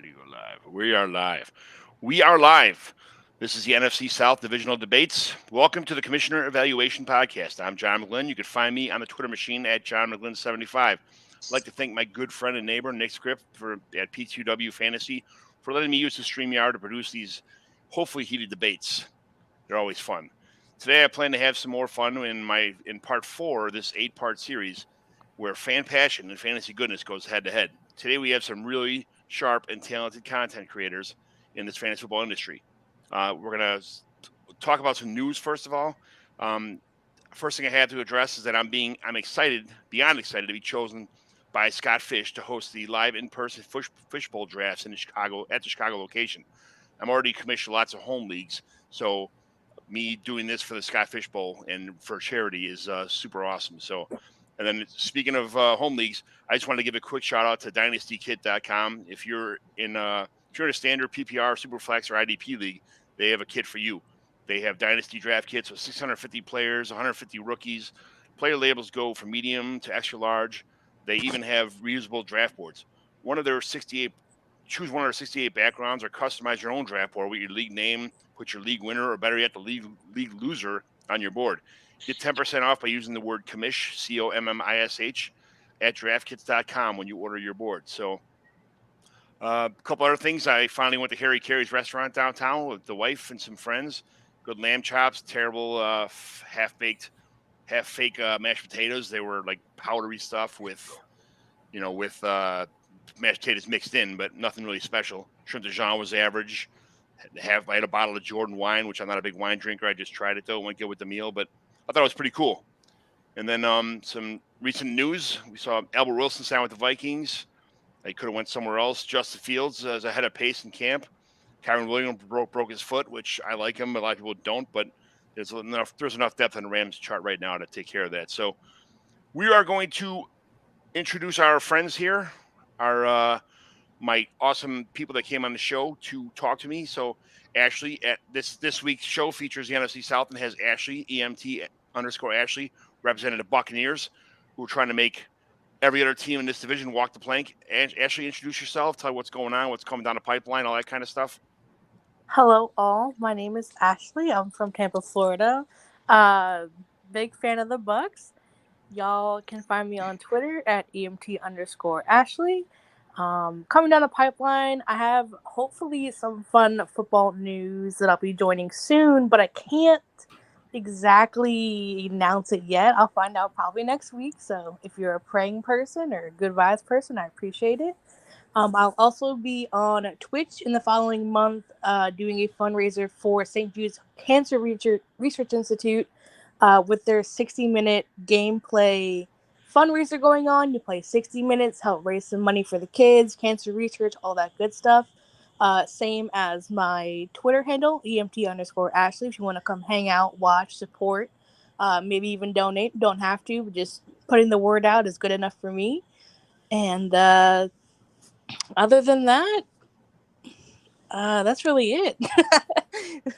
Did he go live? We are live. We are live. This is the NFC South Divisional Debates. Welcome to the Commissioner Evaluation Podcast. I'm John McGlynn. You can find me on the Twitter machine at John McGlynn75. I'd like to thank my good friend and neighbor, Nick Script, at P2W Fantasy for letting me use the StreamYard to produce these hopefully heated debates. They're always fun. Today I plan to have some more fun in part 4 of this 8-part series where fan passion and fantasy goodness goes head to head. Today we have some really sharp and talented content creators in this fantasy football industry. We're going to talk about some news first of all. First thing I have to address is that I'm excited, beyond excited, to be chosen by Scott Fish to host the live in-person fishbowl drafts at the Chicago location. I'm already commissioned lots of home leagues, so me doing this for the Scott Fish Bowl and for charity is super awesome. So, and then speaking of home leagues, I just wanted to give a quick shout out to DynastyKit.com. If you're in a standard PPR, Superflex, or IDP league, they have a kit for you. They have Dynasty draft kits with 650 players, 150 rookies. Player labels go from medium to extra large. They even have reusable draft boards. Choose one of their 68 backgrounds or customize your own draft board with your league name, put your league winner, or better yet, the league loser on your board. Get 10% off by using the word commish, COMMISH, at draftkits.com when you order your board. So a couple other things. I finally went to Harry Carey's restaurant downtown with the wife and some friends. Good lamb chops, terrible half-baked, half-fake mashed potatoes. They were like powdery stuff with mashed potatoes mixed in, but nothing really special. Shrimp de Jean was average. I had a bottle of Jordan wine, which I'm not a big wine drinker. I just tried it, though. It went good with the meal, but I thought it was pretty cool. And then some recent news. We saw Albert Wilson sign with the Vikings. They could have went somewhere else. Justin Fields is ahead of pace in camp. Kyron Williams broke his foot, which I like him. A lot of people don't, but there's enough depth in the Rams chart right now to take care of that. So we are going to introduce our friends here, my awesome people that came on the show to talk to me. So Ashley, at this week's show features the NFC South and has Ashley, EMT_Ashley, representing the Buccaneers, who are trying to make every other team in this division walk the plank. Ashley, introduce yourself, tell what's going on, what's coming down the pipeline, all that kind of stuff. Hello, all. My name is Ashley. I'm from Tampa, Florida. Big fan of the Bucks. Y'all can find me on Twitter at EMT_Ashley. Coming down the pipeline, I have hopefully some fun football news that I'll be joining soon, but I can't exactly announce it yet. I'll find out probably next week. So if you're a praying person or a good vibes person, I appreciate it. I'll also be on Twitch in the following month doing a fundraiser for St. Jude's Cancer Research Institute with their 60-minute gameplay fundraiser going on. You play 60 minutes, help raise some money for the kids, cancer research, all that good stuff. Same as my Twitter handle, EMT_Ashley, if you want to come hang out, watch, support, maybe even donate. Don't have to, but just putting the word out is good enough for me. And other than that, that's really it.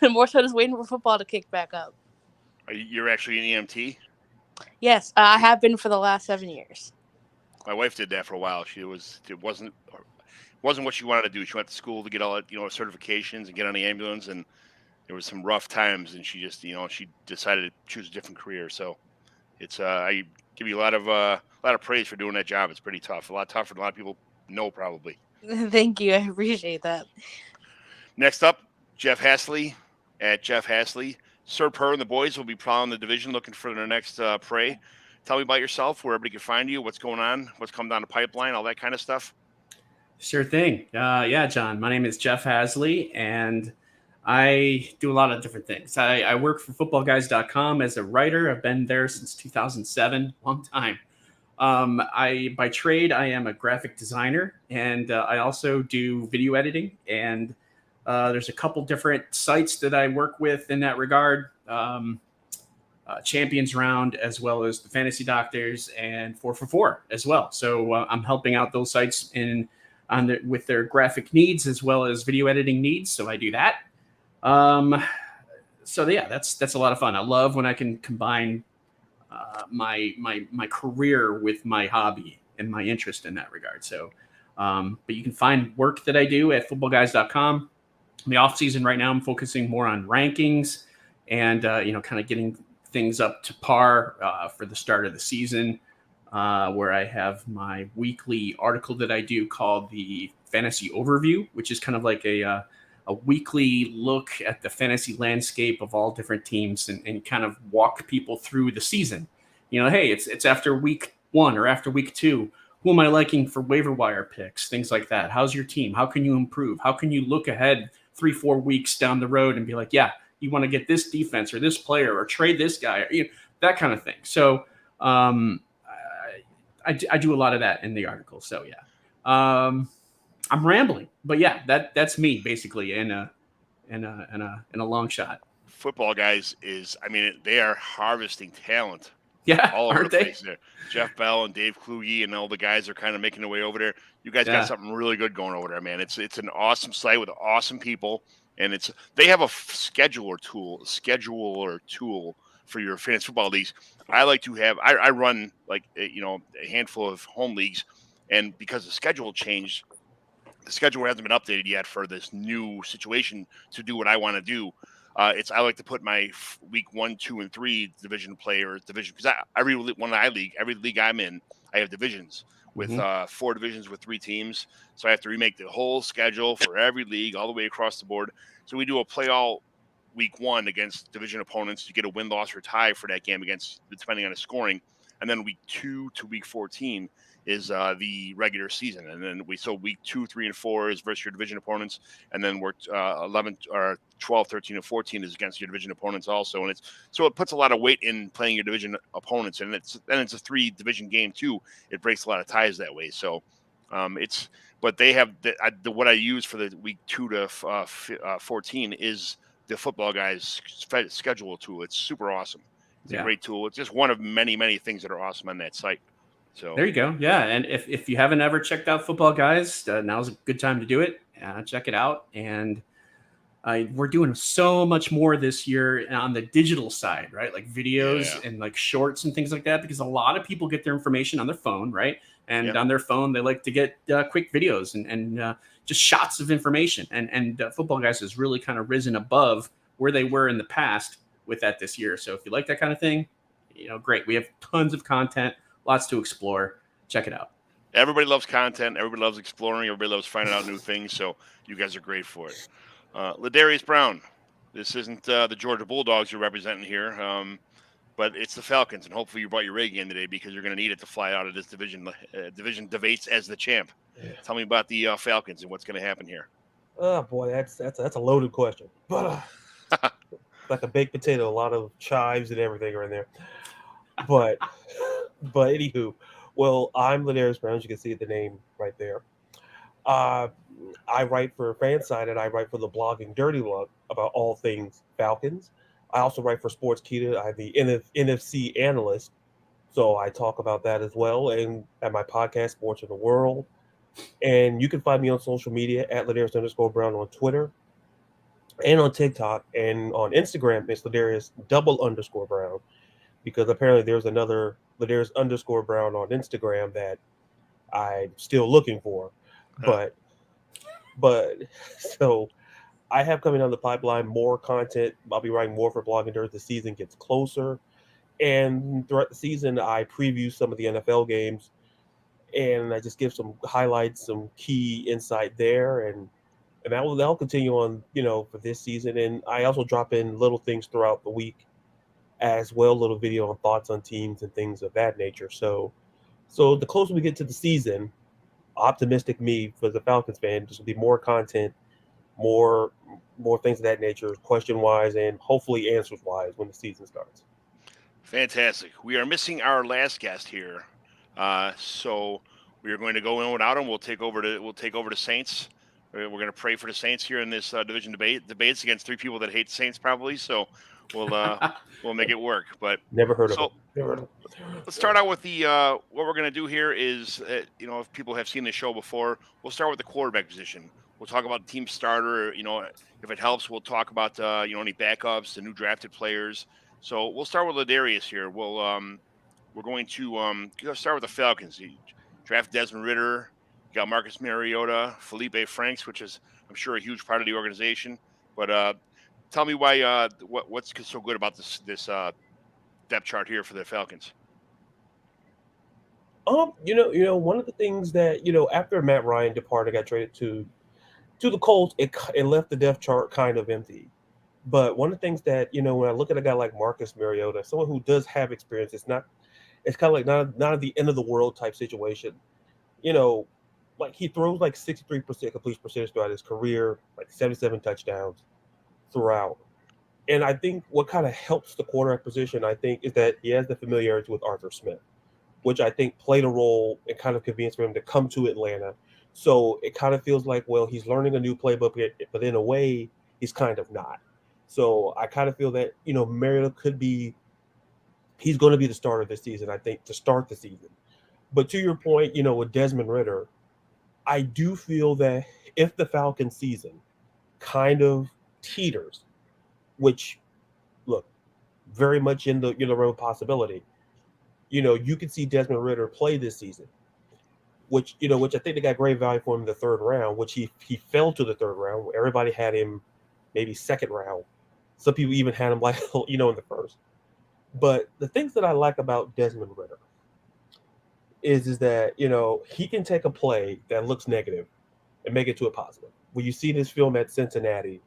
More so just waiting for football to kick back up. You're actually an EMT? Yes, I have been for the last 7 years. My wife did that for a while. It wasn't what she wanted to do. She went to school to get all certifications and get on the ambulance, and there was some rough times, and she just she decided to choose a different career. So it's I give you a lot of praise for doing that job. It's pretty tough, a lot tougher than a lot of people know probably. Thank you, I appreciate that. Next up, Jeff Hasley at Jeff Hasley. Sir Purr and the boys will be prowling the division looking for their next prey. Tell me about yourself, where everybody can find you, what's going on, what's coming down the pipeline, all that kind of stuff. Sure thing. Yeah, John, my name is Jeff Hasley, and I do a lot of different things. I work for footballguys.com as a writer. I've been there since 2007, long time. By trade, I am a graphic designer, and I also do video editing, and there's a couple different sites that I work with in that regard. Champions Round, as well as the Fantasy Doctors, and 4for4 as well. So I'm helping out those sites with their graphic needs as well as video editing needs. So I do that. So yeah, that's a lot of fun. I love when I can combine my career with my hobby and my interest in that regard. So But you can find work that I do at footballguys.com. In the off season right now, I'm focusing more on rankings and kind of getting things up to par for the start of the season, where I have my weekly article that I do called the Fantasy Overview, which is kind of like a weekly look at the fantasy landscape of all different teams and kind of walk people through the season. Hey, it's after week 1 or after week 2. Who am I liking for waiver wire picks? Things like that. How's your team? How can you improve? How can you look ahead 3-4 weeks down the road and be like, yeah, you want to get this defense or this player or trade this guy, or, that kind of thing. So I do a lot of that in the article. So yeah, I'm rambling, but yeah, that's me basically in a long shot. Football Guys they are harvesting talent. Yeah, all over aren't the they? place there. Jeff Bell and Dave Kluge and all the guys are kind of making their way over there. You guys Yeah. got something really good going over there, man. It's an awesome site with awesome people, and they have a scheduler tool for your fantasy football leagues. I like to have I run like a handful of home leagues, and because the schedule changed, the schedule hasn't been updated yet for this new situation to do what I want to do. I like to put my week 1, 2, and 3 division because every league I'm in, I have divisions with 4 divisions with 3 teams. So I have to remake the whole schedule for every league all the way across the board. So we do a play all week 1 against division opponents to get a win, loss, or tie for that game depending on the scoring, and then week 2 to week 14 is the regular season, and then week 2, 3, and 4 is versus your division opponents, and then we're 11 or 12, 13, and 14 is against your division opponents also, and it puts a lot of weight in playing your division opponents, and it's a 3 division game too. It breaks a lot of ties that way. So but they have what I use for the week 2 to 14 is the Football Guys schedule tool. It's super awesome. It's a great tool. It's just one of many, many things that are awesome on that site. So there you go. Yeah, and if you haven't ever checked out Football Guys, now's a good time to do it. Check it out. And we're doing so much more this year on the digital side, right? Like videos and like shorts and things like that, because a lot of people get their information on their phone, right? And on their phone, they like to get quick videos and just shots of information. And Football Guys has really kind of risen above where they were in the past with that this year. So if you like that kind of thing, great. We have tons of content. Lots to explore. Check it out. Everybody loves content. Everybody loves exploring. Everybody loves finding out new things. So you guys are great for it. Ladarius Brown. This isn't the Georgia Bulldogs you're representing here, but it's the Falcons. And hopefully you brought your rig in today because you're going to need it to fly out of this division debates as the champ. Yeah. Tell me about the Falcons and what's going to happen here. Oh, boy, that's a loaded question. But like a baked potato, a lot of chives and everything are in there. But anywho, well, I'm Ladarius Brown. As you can see the name right there. I write for Fanside, and I write for the blogging Dirty Luck about all things Falcons. I also write for Sportskeeda. I'm the NFC analyst, so I talk about that as well. And at my podcast, Sports in the World. And you can find me on social media at Ladarius_Brown on Twitter and on TikTok, and on Instagram, it's Ladarius_Brown. Because apparently there's another Ladarius_Brown on Instagram that I'm still looking for. But so I have coming on the pipeline more content. I'll be writing more for blogging as the season gets closer. And throughout the season, I preview some of the NFL games. And I just give some highlights, some key insight there. And that'll continue on, for this season. And I also drop in little things throughout the week as well, little video on thoughts on teams and things of that nature. So the closer we get to the season, optimistic me for the Falcons fan, just will be more content, more things of that nature, question-wise and hopefully answers-wise when the season starts. Fantastic. We are missing our last guest here, so we are going to go in without him. We'll take over to Saints. We're going to pray for the Saints here in this division debates against 3 people that hate Saints probably. So we'll make it work. But never heard of it. Let's start out with the what we're going to do here is if people have seen the show before, we'll start with the quarterback position. We'll talk about the team starter. If it helps, we'll talk about any backups, the new drafted players. So we'll start with Ladarius here. We're going to start with the Falcons. You draft Desmond Ridder. You got Marcus Mariota, Felipe Franks, which is, I'm sure, a huge part of the organization. But tell me why. What's so good about this depth chart here for the Falcons? One of the things that after Matt Ryan departed, got traded to the Colts, it left the depth chart kind of empty. But one of the things that when I look at a guy like Marcus Mariota, someone who does have experience, it's kind of like not at the end of the world type situation. Like he throws like 63% completion percentage throughout his career, like 77 touchdowns throughout. And I think what kind of helps the quarterback position, I think, is that he has the familiarity with Arthur Smith, which I think played a role and kind of convinced for him to come to Atlanta. So it kind of feels like, well, he's learning a new playbook, but in a way, he's kind of not. So I kind of feel that, Mariota he's going to be the starter this season, I think, to start the season. But to your point, with Desmond Ridder, I do feel that if the Falcons season kind of teeters, which, look, very much in the realm of possibility, you could see Desmond Ridder play this season, which I think they got great value for him in the third round, which he fell to the third round. Everybody had him maybe second round. Some people even had him like, in the first. But the things that I like about Desmond Ridder is that, he can take a play that looks negative and make it to a positive. When you see this film at Cincinnati,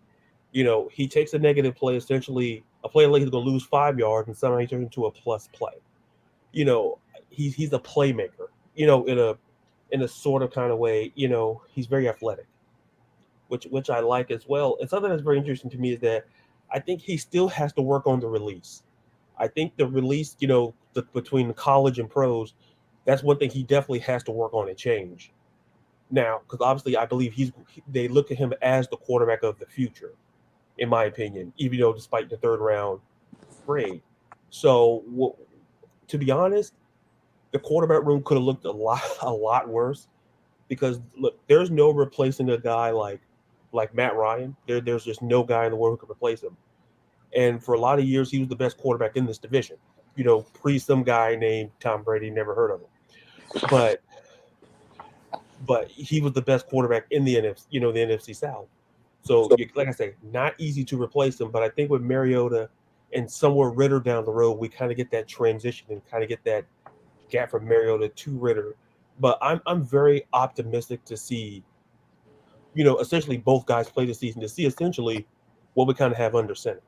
he takes a negative play, essentially a play like he's going to lose 5 yards, and somehow he turns into a plus play. He's a playmaker, in a sort of kind of way, he's very athletic, which I like as well. And something that's very interesting to me is that I think he still has to work on the release. I think the release, between college and pros, that's one thing he definitely has to work on and change. Now, because obviously I believe they look at him as the quarterback of the future, in my opinion, even though despite the third round grade. So to be honest, the quarterback room could have looked a lot worse, because look, there's no replacing a guy like Matt Ryan. There's just no guy in the world who could replace him. And for a lot of years, he was the best quarterback in this division. Pre some guy named Tom Brady, never heard of him, but he was the best quarterback in the NFC, the NFC South. So, like I say, not easy to replace him. But I think with Mariota and somewhere Ridder down the road, we kind of get that transition and kind of get that gap from Mariota to Ridder. But I'm very optimistic to see, essentially both guys play this season, to see essentially what we kind of have under center.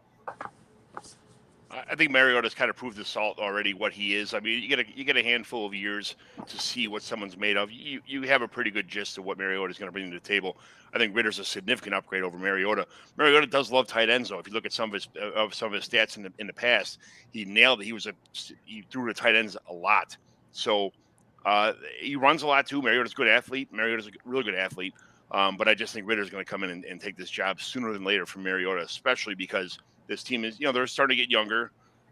I think Mariota's kind of proved this already what he is. I mean, you get a handful of years to see what someone's made of. You have a pretty good gist of what Mariota's going to bring to the table. I think Ridder's a significant upgrade over Mariota. Mariota does love tight ends, though. If you look at some of his stats in the past, he nailed it. He threw to tight ends a lot. So he runs a lot too. Mariota's a good athlete. Mariota's a really good athlete. But I just think Ridder's going to come in and take this job sooner than later from Mariota, especially because this team is, they're starting to get younger.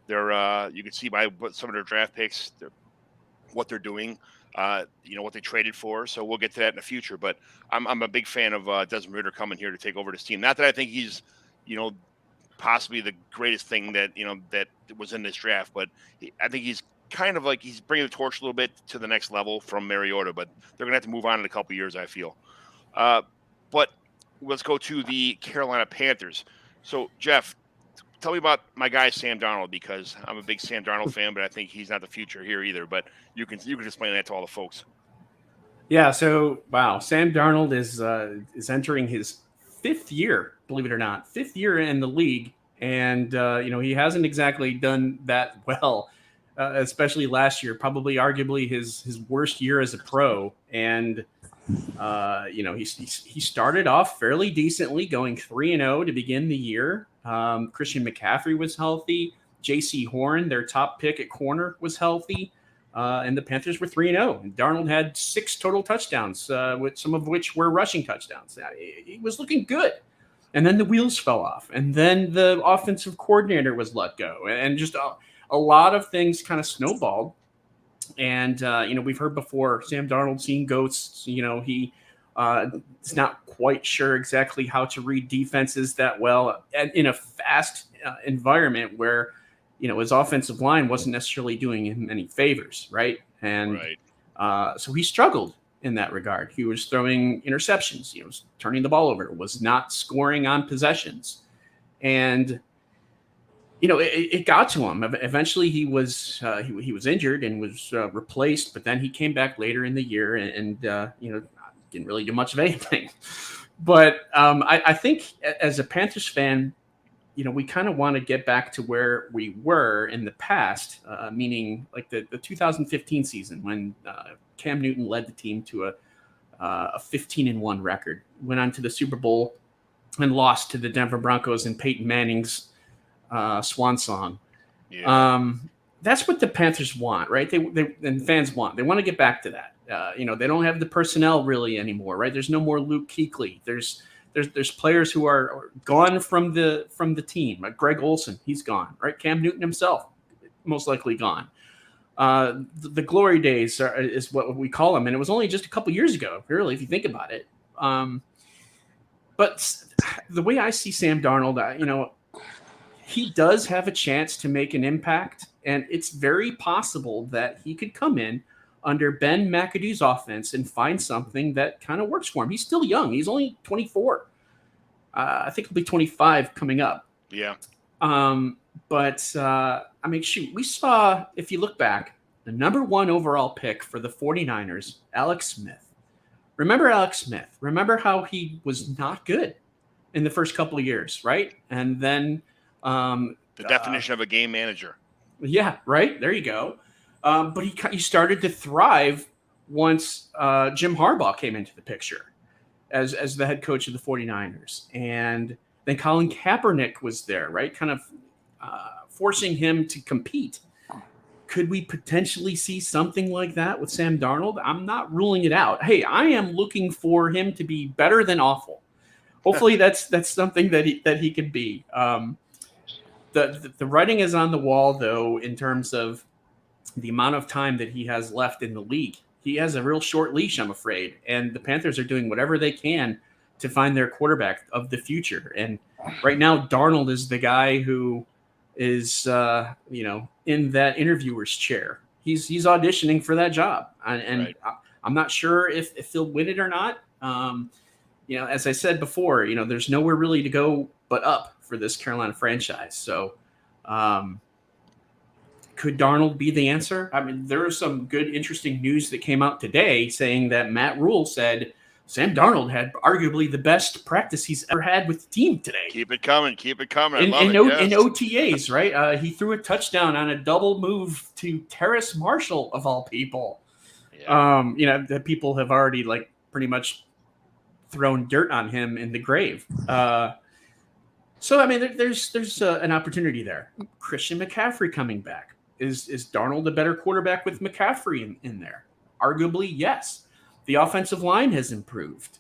They're, you can see by some of their draft picks, what they're doing, what they traded for. So we'll get to that in the future. But I'm a big fan of Desmond Ridder coming here to take over this team. Not that I think he's, possibly the greatest thing that was in this draft, but I think he's kind of like he's bringing the torch a little bit to the next level from Mariota. But they're gonna have to move on in a couple of years, I feel. But let's go to the Carolina Panthers. So Jeff, tell me about my guy Sam Darnold, because I'm a big Sam Darnold fan, but I think he's not the future here either. But you can explain that to all the folks. Yeah. So wow, Sam Darnold is entering his 5th year, believe it or not, 5th year in the league, and he hasn't exactly done that well, especially last year, probably arguably his worst year as a pro, and he started off fairly decently, going 3-0 to begin the year. Christian McCaffrey was healthy. J.C. Horn, their top pick at corner, was healthy. And the Panthers were 3-0. And Darnold had 6 total touchdowns, with some of which were rushing touchdowns. He was looking good. And then the wheels fell off. And then the offensive coordinator was let go. And just a lot of things kind of snowballed. And, we've heard before, Sam Darnold seeing ghosts. He is not quite sure exactly how to read defenses that well in a fast environment where, his offensive line wasn't necessarily doing him any favors, right? And so he struggled. in that regard. He was throwing interceptions, was turning the ball over, was not scoring on possessions. And it got to him. Eventually, he was injured and was replaced. But then he came back later in the year and didn't really do much of anything. But I think as a Panthers fan, we kind of want to get back to where we were in the past, meaning like the 2015 season when Cam Newton led the team to a 15-1 record, went on to the Super Bowl and lost to the Denver Broncos in Peyton Manning's swan song. Yeah. That's what the Panthers want, right? They and fans want. They want to get back to that. They don't have the personnel really anymore, right? There's no more Luke Kuechly. There's players who are gone from the team. Like Greg Olsen, he's gone, right? Cam Newton himself, most likely gone. The glory days is what we call them, and it was only just a couple years ago, really, if you think about it. But the way I see Sam Darnold, he does have a chance to make an impact, and it's very possible that he could come in under Ben McAdoo's offense and find something that kind of works for him. He's still young. He's only 24. I think he'll be 25 coming up. Yeah. Shoot, we saw, if you look back, the number 1 overall pick for the 49ers, Alex Smith. Remember Alex Smith. Remember how he was not good in the first couple of years, right? And then the definition of a game manager. Yeah, right. There you go. But he started to thrive once Jim Harbaugh came into the picture as the head coach of the 49ers. And then Colin Kaepernick was there, right? Kind of forcing him to compete. Could we potentially see something like that with Sam Darnold? I'm not ruling it out. Hey, I am looking for him to be better than awful. Hopefully that's something that he could be. The writing is on the wall, though, in terms of the amount of time that he has left in the league. He has a real short leash, I'm afraid. And the Panthers are doing whatever they can to find their quarterback of the future. And right now, Darnold is the guy who is, in that interviewer's chair. He's auditioning for that job. And right. I'm not sure if he'll win it or not. As I said before, there's nowhere really to go but up for this Carolina franchise. So, could Darnold be the answer? I mean, there was some good, interesting news that came out today saying that Matt Rule said Sam Darnold had arguably the best practice he's ever had with the team today. Keep it coming. In OTAs, right? He threw a touchdown on a double move to Terrace Marshall, of all people. Yeah. The people have already pretty much thrown dirt on him in the grave. So, I mean, there's an opportunity there. Christian McCaffrey coming back. Is Darnold a better quarterback with McCaffrey in there? Arguably, yes. The offensive line has improved.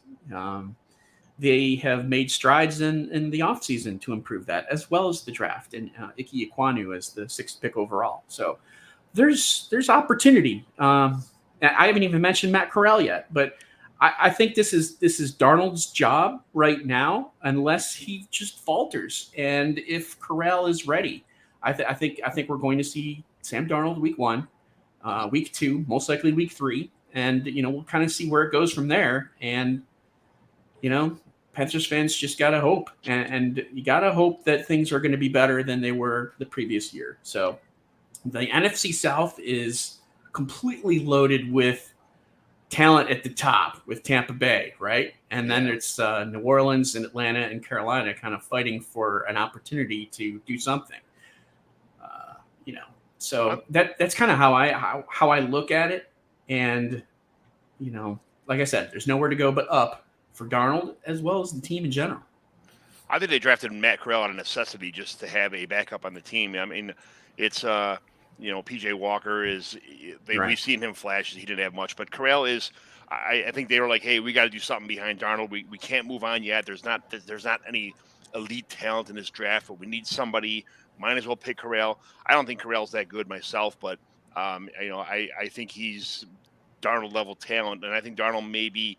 They have made strides in the offseason to improve that, as well as the draft, and Ike Ekwonu as the 6th pick overall. So there's opportunity. I haven't even mentioned Matt Corral yet, but I think this is Darnold's job right now, unless he just falters. And if Corral is ready, I think we're going to see Sam Darnold week 1, week 2, most likely week 3, and we'll kind of see where it goes from there. And Panthers fans just gotta hope, and you gotta hope that things are going to be better than they were the previous year. So the NFC South is completely loaded with talent at the top with Tampa Bay, right? And then it's New Orleans and Atlanta and Carolina kind of fighting for an opportunity to do something. So that's kind of how I look at it. And like I said, there's nowhere to go but up for Darnold as well as the team in general. I think they drafted Matt Corral out of necessity just to have a backup on the team. I mean, it's PJ Walker is right. We've seen him flash. He didn't have much, but Corral is. I think they were like, hey, we got to do something behind Darnold. We can't move on yet. There's not any elite talent in this draft, but we need somebody. Might as well pick Corral. I don't think Corral's that good myself, but I think he's Darnold level talent, and I think Darnold maybe.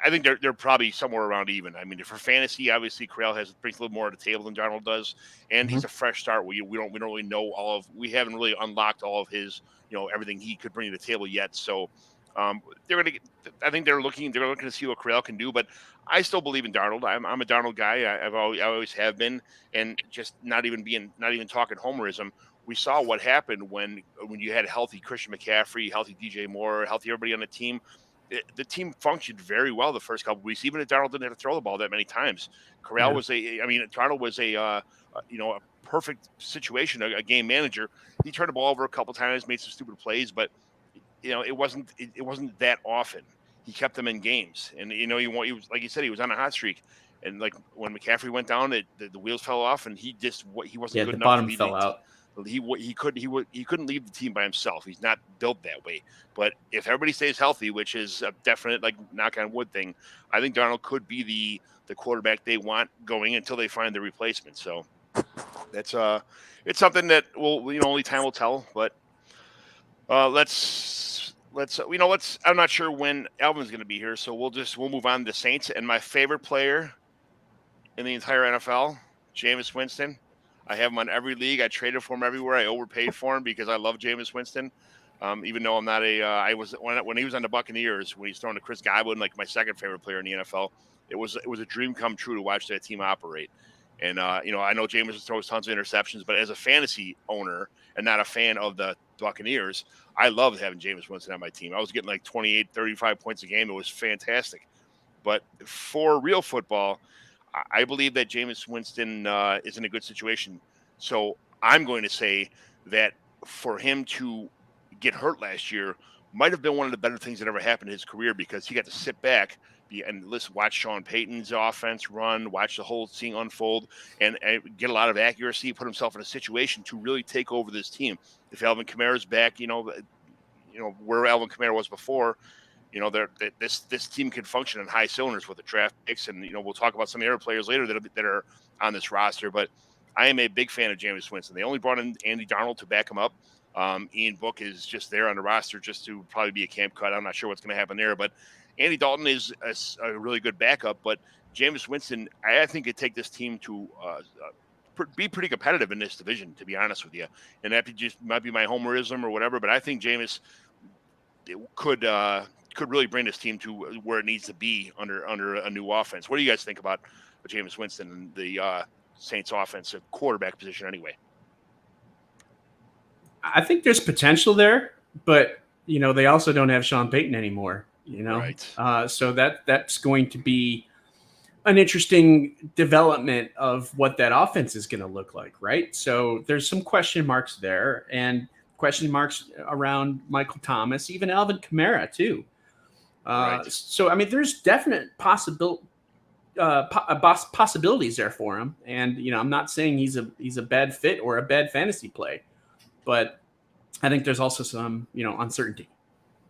I think they're probably somewhere around even. I mean, for fantasy, obviously Corral brings a little more to the table than Darnold does, and he's a fresh start. We don't really know we haven't really unlocked all of his everything he could bring to the table yet. So They're going to. I think they're looking to see what Corral can do, but I still believe in Darnold. I'm a Darnold guy. I always have been, and just not even talking homerism. We saw what happened when you had healthy Christian McCaffrey, healthy DJ Moore, healthy everybody on the team. The team functioned very well the first couple of weeks, even if Darnold didn't have to throw the ball that many times. Corral was Darnold was a perfect situation, a game manager. He turned the ball over a couple times, made some stupid plays, but it wasn't that often. He kept them in games, and he was, like you said, he was on a hot streak. And like when McCaffrey went down, the wheels fell off, and he wasn't good the enough bottom to lead fell out. he couldn't leave the team by himself. He's not built that way. But if everybody stays healthy, which is a definite knock on wood thing, I think Darnold could be the quarterback they want going until they find the replacement. So that's it's something that only time will tell. But let's I'm not sure when Alvin's going to be here, so we'll move on to the Saints. And my favorite player in the entire NFL, Jameis Winston. I have him on every league. I traded for him everywhere. I overpaid for him because I love Jameis Winston. Even though I'm not I was when he was on the Buccaneers, when he's throwing to Chris Godwin, like my second favorite player in the NFL. It was a dream come true to watch that team operate. And I know Jameis throws tons of interceptions, but as a fantasy owner and not a fan of the Buccaneers, I loved having Jameis Winston on my team. I was getting like 28, 35 points a game. It was fantastic. But for real football, I believe that Jameis Winston is in a good situation. So I'm going to say that for him to get hurt last year might have been one of the better things that ever happened in his career, because he got to sit back and watch Sean Payton's offense run, watch the whole thing unfold, and get a lot of accuracy, put himself in a situation to really take over this team. If Alvin Kamara's back, where Alvin Kamara was before, this team can function in high cylinders with the draft picks, and we'll talk about some of the other players later that are on this roster. But I am a big fan of Jameis Winston. They only brought in Andy Darnold to back him up. Ian Book is just there on the roster just to probably be a camp cut. I'm not sure what's going to happen there, but Andy Dalton is a really good backup. But Jameis Winston, I think, could take this team to be pretty competitive in this division, to be honest with you. And that might be my homerism or whatever, but I think Jameis could really bring this team to where it needs to be under a new offense. What do you guys think about Jameis Winston and the Saints offensive quarterback position anyway? I think there's potential there, but they also don't have Sean Payton anymore. Right. So that's going to be an interesting development of what that offense is going to look like, right? So there's some question marks there, and question marks around Michael Thomas, even Alvin Kamara too. Right. So there's definite possibilities there for him, and I'm not saying he's a bad fit or a bad fantasy play, but I think there's also some uncertainty.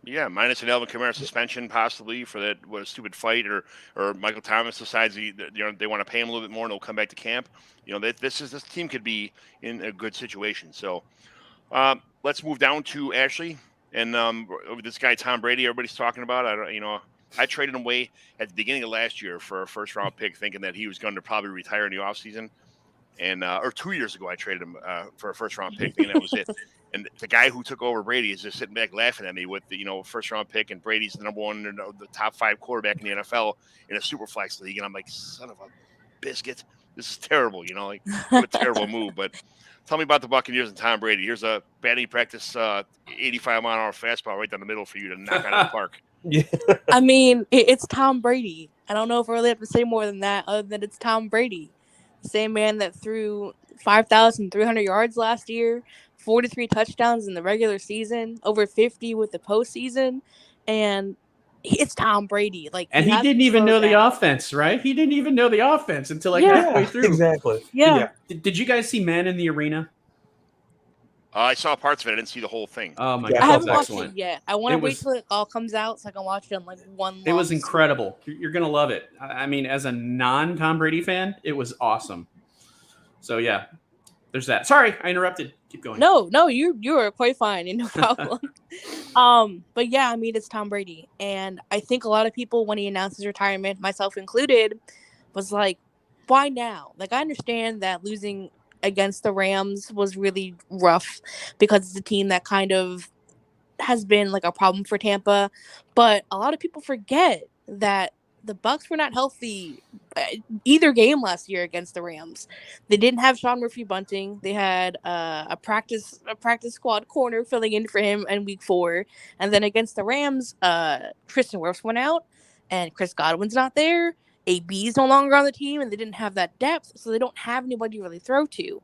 Yeah, minus an Alvin Kamara suspension possibly for that stupid fight, or Michael Thomas decides they want to pay him a little bit more and he'll come back to camp. This team could be in a good situation. So let's move down to Ashley and this guy Tom Brady. Everybody's talking about. I traded him away at the beginning of last year for a first round pick, thinking that he was going to probably retire in the offseason. And or 2 years ago, I traded him for a first round pick, thinking that was it. And the guy who took over Brady is just sitting back laughing at me with the first round pick, and Brady's the number one, the top 5 quarterback in the NFL in a super flex league. And I'm like, son of a biscuit, this is terrible. What a terrible move. But tell me about the Buccaneers and Tom Brady. Here's a batting practice 85-mile-an-hour fastball right down the middle for you to knock out of the park. Yeah. I mean, it's Tom Brady. I don't know if I really have to say more than that, other than it's Tom Brady. The same man that threw 5,300 yards last year, 43 touchdowns in the regular season, over 50 with the postseason, and it's Tom Brady. And he didn't even know the offense, right? He didn't even know the offense until halfway through. Exactly. Yeah. Did you guys see Man in the Arena? I saw parts of it. I didn't see the whole thing. Oh my Yeah, God, I haven't that's watched excellent. it yet. I want to wait till it all comes out so I can watch it on one. It was incredible. You're gonna love it. I mean, as a non-Tom Brady fan, it was awesome. So yeah, there's that. Sorry, I interrupted. Keep going. No, you were quite fine, no problem. But yeah, I mean, it's Tom Brady, and I think a lot of people, when he announced his retirement, myself included, was like, why now? Like, I understand that losing against the Rams was really rough because it's a team that kind of has been like a problem for Tampa, but a lot of people forget that the Bucks were not healthy either game last year against the Rams. They didn't have Sean Murphy Bunting. They had a practice squad corner filling in for him in week 4, and then against the Rams, Tristan Wirfs went out, and Chris Godwin's not there. AB's no longer on the team, and they didn't have that depth, so they don't have anybody to really throw to.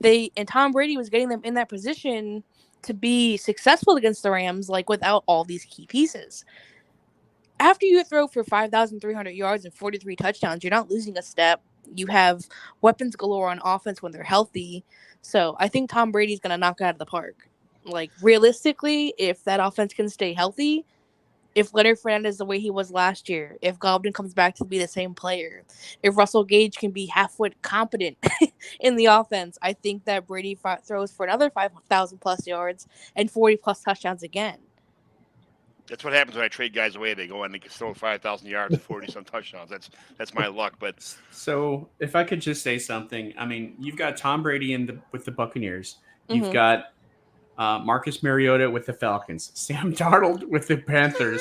And Tom Brady was getting them in that position to be successful against the Rams, like without all these key pieces. After you throw for 5,300 yards and 43 touchdowns, you're not losing a step. You have weapons galore on offense when they're healthy. So I think Tom Brady's going to knock it out of the park. Like, realistically, if that offense can stay healthy, if Leonard Fournette is the way he was last year, if Godwin comes back to be the same player, if Russell Gage can be half-foot competent in the offense, I think that Brady throws for another 5,000 plus yards and 40 plus touchdowns again. That's what happens when I trade guys away. They go and they can throw 5,000 yards and 40-some touchdowns. That's my luck. But so if I could just say something, I mean, you've got Tom Brady with the Buccaneers. You've got Marcus Mariota with the Falcons, Sam Darnold with the Panthers,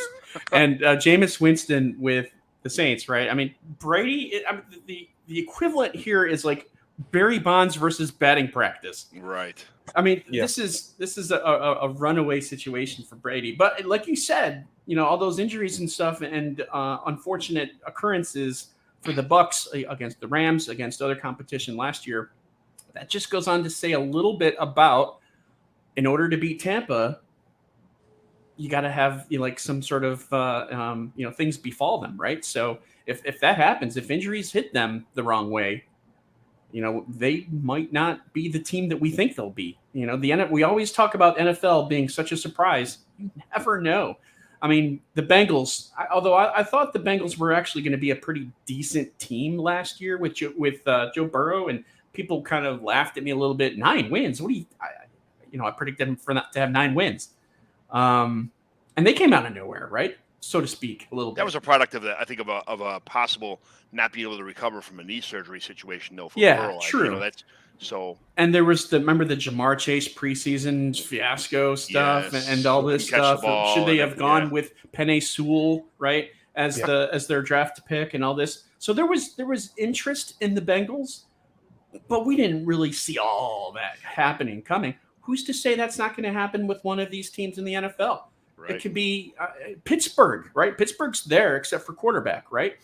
and Jameis Winston with the Saints, right? I mean, Brady, the equivalent here is like Barry Bonds versus batting practice. Right. I mean, this is a runaway situation for Brady. But like you said, all those injuries and stuff and unfortunate occurrences for the Bucs against the Rams, against other competition last year, that just goes on to say a little bit about, in order to beat Tampa, you got to have some sort of things befall them, right? So if that happens, if injuries hit them the wrong way, they might not be the team that we think they'll be. We always talk about NFL being such a surprise. You never know. I mean, the Bengals, although I thought the Bengals were actually going to be a pretty decent team last year with Joe Burrow, and people kind of laughed at me a little bit. 9 wins? What do you? I predicted them to have 9 wins. And they came out of nowhere, right? So to speak, a little bit. That was a product of a possible not being able to recover from a knee surgery situation, though. For Burrow. True. That's so. And there was remember the Jamar Chase preseason fiasco stuff and all this stuff. Should they have gone with Penei Sewell, right, as their draft pick and all this? So there was interest in the Bengals, but we didn't really see all that coming. Who's to say that's not going to happen with one of these teams in the NFL? Right. It could be Pittsburgh, right? Pittsburgh's there except for quarterback, right?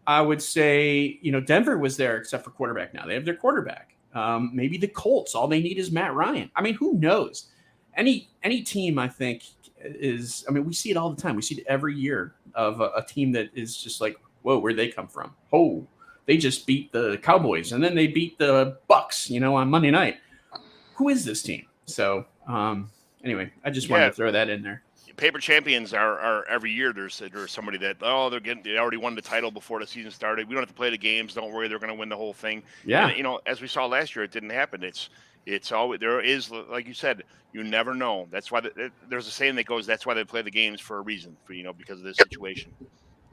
I would say, Denver was there except for quarterback. Now they have their quarterback. Maybe the Colts. All they need is Matt Ryan. I mean, who knows? Any team, I think, is. I mean, we see it all the time. We see it every year of a team that is just like, whoa, where'd they come from? Oh, they just beat the Cowboys, and then they beat the Bucks, on Monday night. Who is this team? So, anyway, I just wanted to throw that in there. Paper champions are every year. There's somebody that they already won the title before the season started. We don't have to play the games. Don't worry, they're going to win the whole thing. Yeah. And, as we saw last year, it didn't happen. It's always there is, like you said, you never know. That's why there's a saying that goes, that's why they play the games for a reason, because of this situation.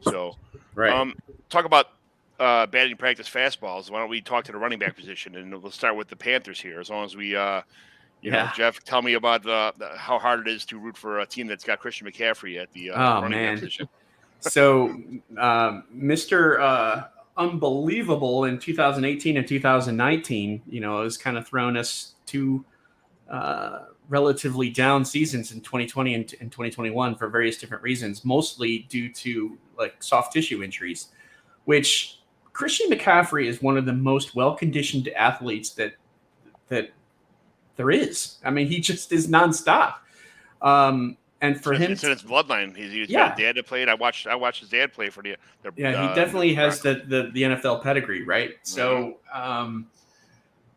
So, right. Talk about batting practice fastballs. Why don't we talk to the running back position, and we'll start with the Panthers here, as long as we. Jeff, tell me about how hard it is to root for a team that's got Christian McCaffrey at the running back position. So, Mr. Unbelievable in 2018 and 2019, has kind of thrown us two relatively down seasons in 2020 and 2021 for various different reasons, mostly due to soft tissue injuries, which Christian McCaffrey is one of the most well-conditioned athletes that there is. I mean, he just is nonstop. And for him, it's in his bloodline. He's got a dad that played. I watched his dad play for the. He definitely has the NFL pedigree, right? So,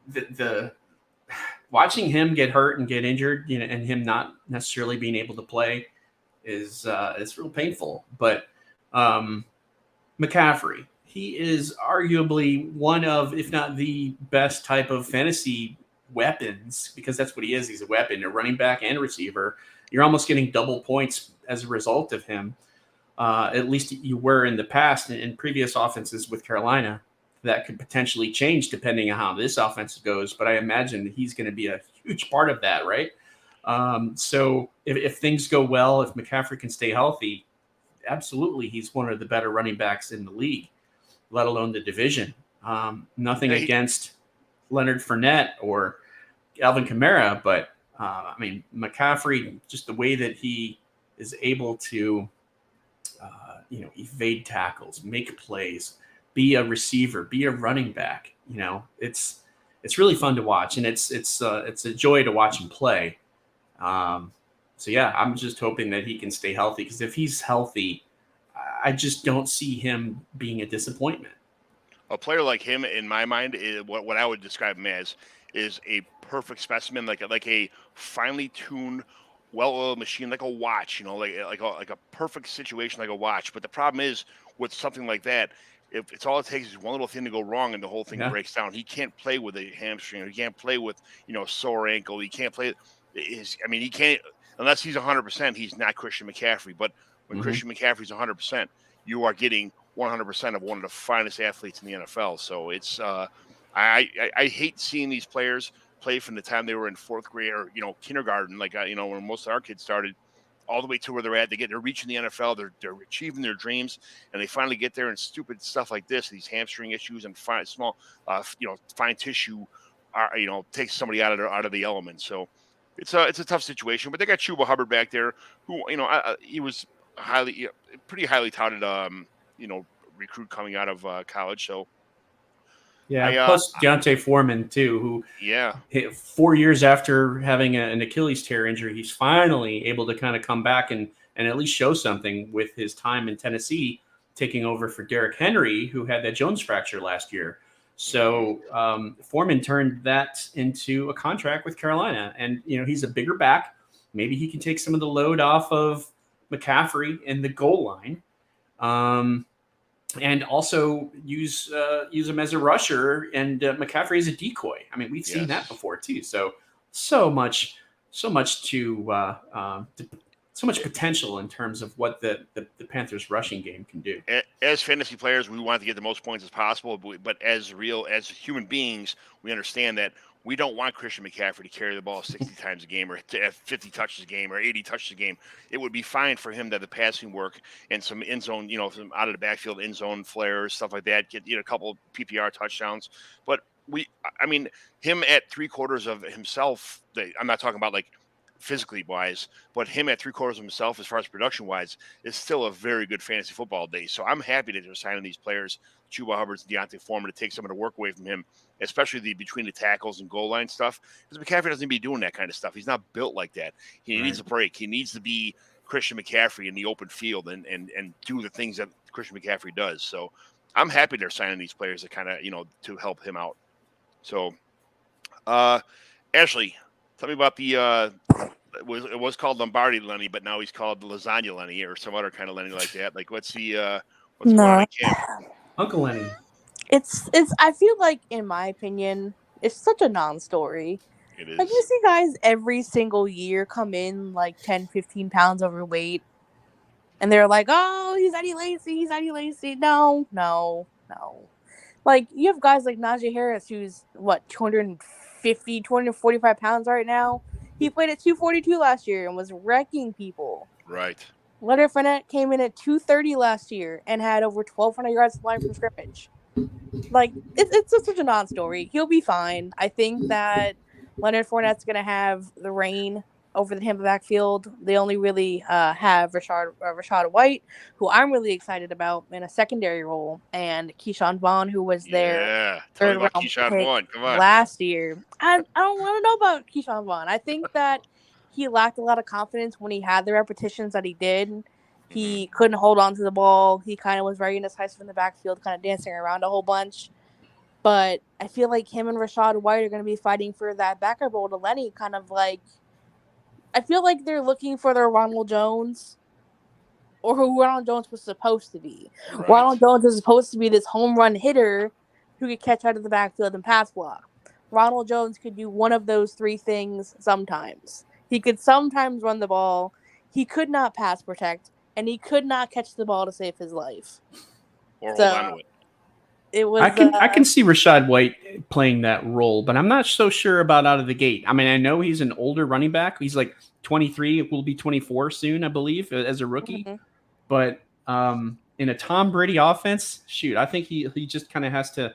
the watching him get hurt and get injured, and him not necessarily being able to play is it's real painful. But McCaffrey, he is arguably one of, if not the best type of fantasy weapons, because that's what he is. He's a weapon, a running back and a receiver. You're almost getting double points as a result of him. At least you were in the past in previous offenses with Carolina. That could potentially change depending on how this offense goes, but I imagine he's going to be a huge part of that, right? So if things go well, if McCaffrey can stay healthy, absolutely, he's one of the better running backs in the league, let alone the division. Nothing against Leonard Fournette or Alvin Kamara, but I mean, McCaffrey, just the way that he is able to, evade tackles, make plays, be a receiver, be a running back. It's really fun to watch, and it's a joy to watch him play. So yeah, I'm just hoping that he can stay healthy, because if he's healthy, I just don't see him being a disappointment. A player like him, in my mind, is what I would describe him as is a perfect specimen, like a finely tuned, well-oiled machine, like a watch. Like a perfect situation, like a watch. But the problem is with something like that, if it's all it takes is one little thing to go wrong and the whole thing breaks down. He can't play with a hamstring. He can't play with a sore ankle. He can't play. He can't unless he's 100%. He's not Christian McCaffrey. But when Christian McCaffrey's 100%, you are getting 100% of one of the finest athletes in the NFL. So it's I hate seeing these players play from the time they were in fourth grade or kindergarten, like when most of our kids started, all the way to where they're at. They're reaching the NFL. They're achieving their dreams, and they finally get there. And stupid stuff like this, these hamstring issues and fine tissue, takes somebody out of the element. So it's a tough situation. But they got Chuba Hubbard back there, who he was pretty highly touted recruit coming out of college. So plus Deontay Foreman too, who 4 years after having an Achilles tear injury, he's finally able to kind of come back and at least show something with his time in Tennessee, taking over for Derrick Henry, who had that Jones fracture last year. So Foreman turned that into a contract with Carolina, and he's a bigger back. Maybe he can take some of the load off of McCaffrey in the goal line. And also use him as a rusher and McCaffrey as a decoy. I mean, we've seen that before too. So much potential in terms of what the Panthers rushing game can do. As fantasy players, we want to get the most points as possible, but as human beings, we understand that we don't want Christian McCaffrey to carry the ball 60 times a game or to have 50 touches a game or 80 touches a game. It would be fine for him to have the passing work and some end zone, some out of the backfield end zone flares, stuff like that, get a couple PPR touchdowns. But him at 3/4 of himself, I'm not talking about like physically wise, but him at 3/4 of himself as far as production wise is still a very good fantasy football day. So I'm happy that they're signing these players, Chuba Hubbard and Deontay Foreman, to take some of the work away from him, especially the between the tackles and goal line stuff, because McCaffrey doesn't be doing that kind of stuff. He's not built like that. He needs a break. He needs to be Christian McCaffrey in the open field and do the things that Christian McCaffrey does. So I'm happy they're signing these players to kind of to help him out. So Ashley, tell me about the it was called Lombardi Lenny, but now he's called Lasagna Lenny or some other kind of Lenny like that. Like what's going on in camp? Uncle Lenny. It's I feel like, in my opinion, it's such a non-story. It is. Like, you see guys every single year come in like 10, 15 pounds overweight, and they're like, oh, he's Eddie Lacy. No. Like, you have guys like Najee Harris, who's, 250, 245 pounds right now. He played at 242 last year and was wrecking people. Right. Leonard Fournette came in at 230 last year and had over 1,200 yards line from scrimmage. Like, it's just such a non-story. He'll be fine. I think that Leonard Fournette's going to have the reign over the Tampa backfield. They only really have Rashad White, who I'm really excited about in a secondary role, and Keyshawn Vaughn, who was there Tell me about Keyshawn Vaughn. Come on. last year. I don't want to know about Keyshawn Vaughn. I think that he lacked a lot of confidence when he had the repetitions that he did. He couldn't hold on to the ball. He kind of was very indecisive in the backfield, kind of dancing around a whole bunch. But I feel like him and Rashad White are going to be fighting for that backup role to Lenny, kind of like, I feel like they're looking for their Ronald Jones, or who Ronald Jones was supposed to be. Right. Ronald Jones is supposed to be this home run hitter who could catch out of the backfield and pass block. Ronald Jones could do one of those three things sometimes. He could sometimes run the ball. He could not pass protect, and he could not catch the ball to save his life. Or hold on to it. It was. I can see Rashad White playing that role, but I'm not so sure about out of the gate. I mean, I know he's an older running back. He's like 23, will be 24 soon, I believe, as a rookie. Mhm. But in a Tom Brady offense, shoot, I think he just kind of has to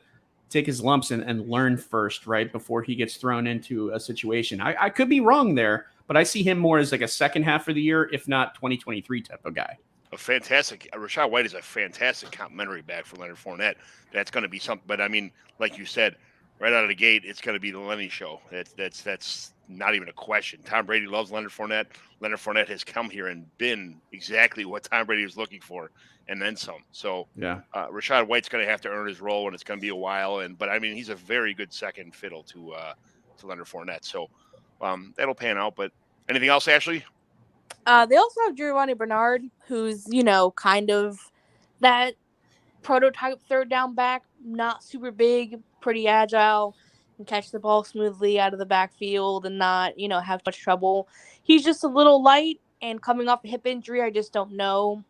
take his lumps and learn first, right, before he gets thrown into a situation. I could be wrong there, but I see him more as like a second half of the year, if not 2023 type of guy. A fantastic Rashad White is a fantastic complimentary back for Leonard Fournette. That's going to be something. But I mean, like you said, right out of the gate, it's going to be the Lenny show. That's not even a question. Tom Brady loves Leonard Fournette. Leonard Fournette has come here and been exactly what Tom Brady was looking for, and then some. So Yeah, Rashad White's going to have to earn his role, and it's going to be a while. But I mean, he's a very good second fiddle to Leonard Fournette. So that'll pan out. But anything else, Ashley? They also have Giovanni Bernard, who's, kind of that prototype third down back, not super big, pretty agile, can catch the ball smoothly out of the backfield and not, have much trouble. He's just a little light, and coming off a hip injury, I just don't know,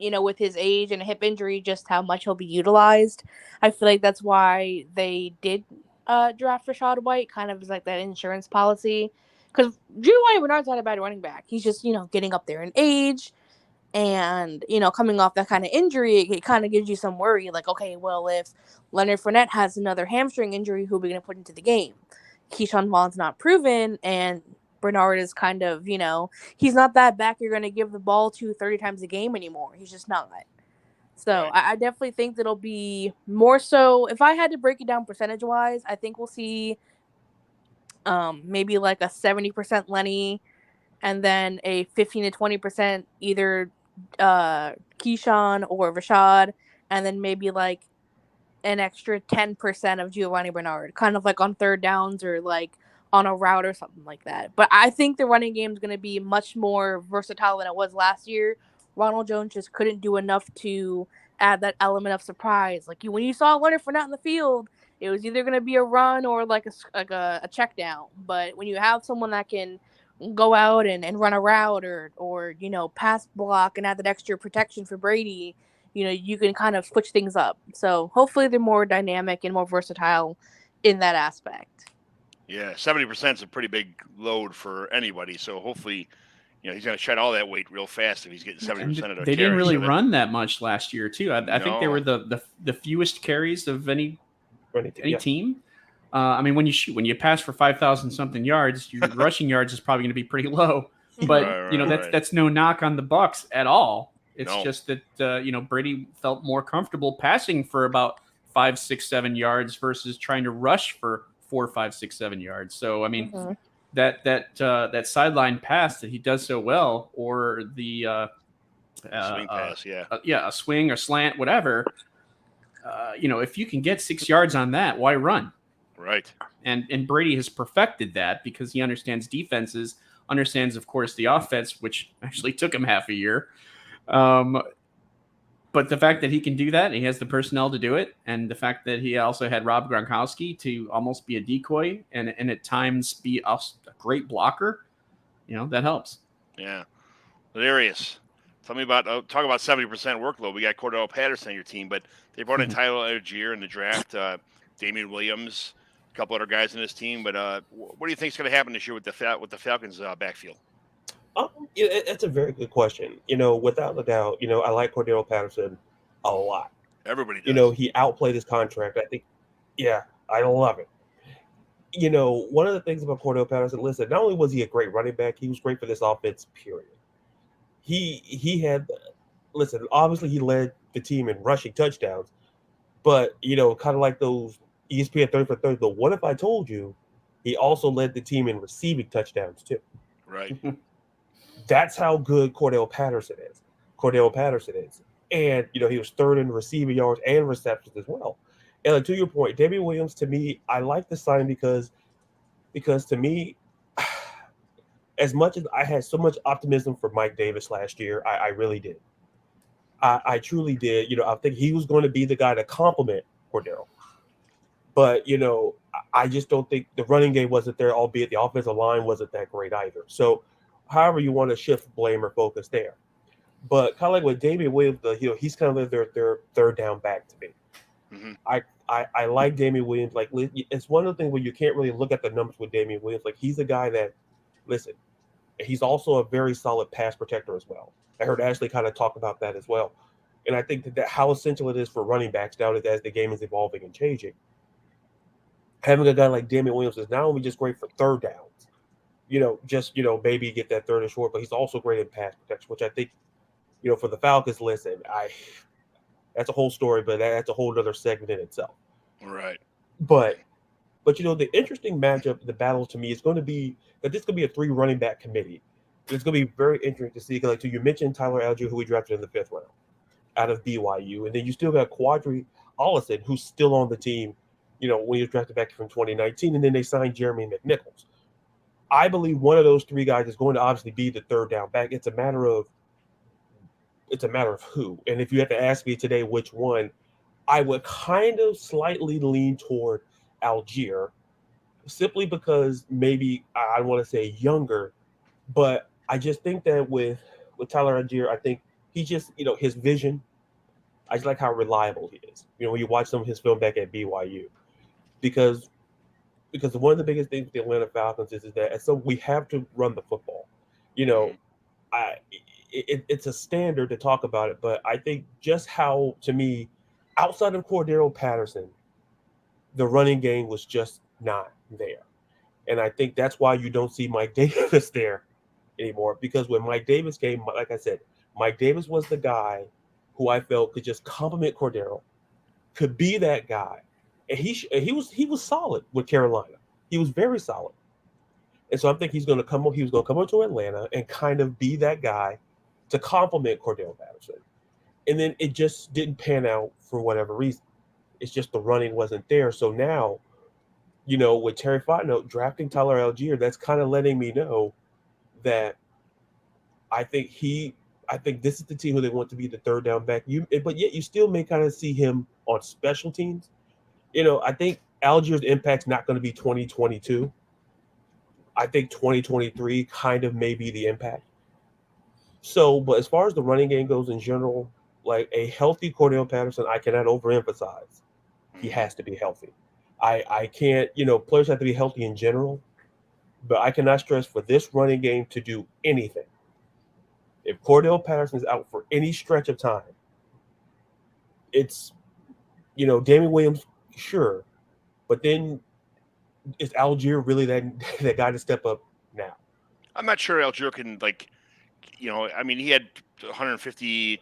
with his age and a hip injury, just how much he'll be utilized. I feel like that's why they did draft Rashad White, kind of as like that insurance policy. Because Giovanni Bernard's not a bad running back. He's just, getting up there in age. And, coming off that kind of injury, it kind of gives you some worry. Like, okay, well, if Leonard Fournette has another hamstring injury, who are we going to put into the game? Keyshawn Vaughn's not proven, and Bernard is kind of, he's not that back you're going to give the ball to 30 times a game anymore. He's just not. So Right. I definitely think that'll be more so. If I had to break it down percentage-wise, I think we'll see maybe like a 70% Lenny, and then a 15 to 20% either Keyshawn or Rashad, and then maybe like an extra 10% of Giovanni Bernard, kind of like on third downs or like on a route or something like that. But I think the running game is going to be much more versatile than it was last year. Ronald Jones just couldn't do enough to add that element of surprise. Like when you saw Leonard Fournette in the field, it was either going to be a run or like a check down. But when you have someone that can go out and run a route or pass block and add that extra protection for Brady, you can kind of switch things up. So hopefully they're more dynamic and more versatile in that aspect. Yeah, 70% is a pretty big load for anybody. So hopefully, he's going to shed all that weight real fast if he's getting 70% of the carries. They didn't really run that much last year, too. I think they were the fewest carries of any team. I mean, when you pass for 5,000 something yards, your rushing yards is probably going to be pretty low. But that's no knock on the Bucs at all. It's just that Brady felt more comfortable passing for about 5, 6, 7 yards versus trying to rush for 4, 5, 6, 7 yards. So I mean, that sideline pass that he does so well, or the swing pass, a swing or slant, whatever. If you can get 6 yards on that, why run? Right. And Brady has perfected that because he understands defenses, understands, of course, the offense, which actually took him half a year. But the fact that he can do that, and he has the personnel to do it, and the fact that he also had Rob Gronkowski to almost be a decoy and at times be a great blocker, that helps. Yeah. Hilarious. Tell me about talk about 70% workload. We got Cordell Patterson on your team, but they brought in Tyler Algier in the draft, Damian Williams, a couple other guys in this team. But what do you think is going to happen this year with the Falcons backfield? It's a very good question. Without a doubt, I like Cordell Patterson a lot. Everybody does. He outplayed his contract. I think, I love it. One of the things about Cordell Patterson, listen, not only was he a great running back, he was great for this offense, period. He had, listen, obviously he led the team in rushing touchdowns, but, kind of like those ESPN 30 for 30, the what if I told you, he also led the team in receiving touchdowns too. Right. That's how good Cordell Patterson is. And, he was third in receiving yards and receptions as well. And to your point, Damian Williams, to me, I like the sign because to me, as much as I had so much optimism for Mike Davis last year, I really did. I truly did. I think he was going to be the guy to complement Cordell. But, I just don't think the running game wasn't there, albeit the offensive line wasn't that great either. So, however you want to shift blame or focus there. But kind of like with Damian Williams, he's kind of their third down back to me. Mm-hmm. I like Damian Williams. Like, it's one of the things where you can't really look at the numbers with Damian Williams. Like, he's a guy that, listen, he's also a very solid pass protector as well. I heard Ashley kind of talk about that as well. And I think that how essential it is for running backs now as the game is evolving and changing. Having a guy like Damian Williams is not only just great for third downs, maybe get that third and short, but he's also great in pass protection, which I think, for the Falcons, listen, that's a whole story, but that's a whole other segment in itself. Right. But the interesting matchup, the battle to me is going to be that this is going to be a 3 running back committee. It's going to be very interesting to see. Like, so you mentioned Tyler Algier, who we drafted in the 5th round out of BYU, and then you still got Quadri Ollison, who's still on the team. When he was drafted back from 2019, and then they signed Jeremy McNichols. I believe one of those 3 guys is going to obviously be the third down back. It's a matter of who. And if you had to ask me today which one, I would kind of slightly lean toward Algier, simply because maybe I want to say younger, but I just think that with Tyler Algier, I think he just, his vision, I just like how reliable he is. When you watch some of his film back at BYU, because one of the biggest things with the Atlanta Falcons is that so we have to run the football. It's a standard to talk about it, but I think just how, to me, outside of Cordero Patterson, the running game was just not there. And I think that's why you don't see Mike Davis there anymore, because when Mike Davis came, like I said, Mike Davis was the guy who I felt could just complement Cordero, could be that guy. And he was solid with Carolina. He was very solid. And so I think he was going to come over to Atlanta and kind of be that guy to complement Cordero Patterson. And then it just didn't pan out for whatever reason. It's just the running wasn't there. So now, with Terry Fontenot drafting Tyler Algier, that's kind of letting me know that I think this is the team who they want to be the third down back. But yet you still may kind of see him on special teams. I think Algier's impact's not going to be 2022. I think 2023 kind of may be the impact. So, but as far as the running game goes in general, like a healthy Cordell Patterson, I cannot overemphasize. He has to be healthy. I can't, players have to be healthy in general, but I cannot stress for this running game to do anything. If Cordell Patterson is out for any stretch of time, it's, Damian Williams, sure, but then is Algier really that guy to step up now? I'm not sure Algier can, he had 150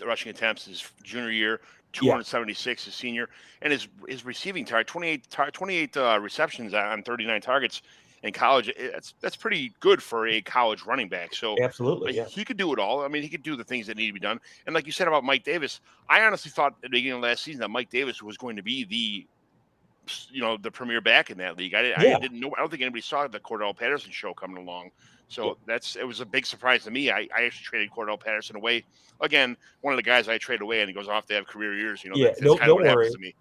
rushing attempts his junior year, 276 his senior, and his receiving target 28 receptions on 39 targets in college. That's pretty good for a college running back. So absolutely, yeah. He could do it all. I mean, he could do the things that need to be done. And like you said about Mike Davis, I honestly thought at the beginning of last season that Mike Davis was going to be the premier back in that league. I didn't know. I don't think anybody saw the Cordell Patterson show coming along. So it was a big surprise to me. I actually traded Cordell Patterson away. Again, one of the guys I trade away, and he goes off to have career years. That's kind of what happens to me.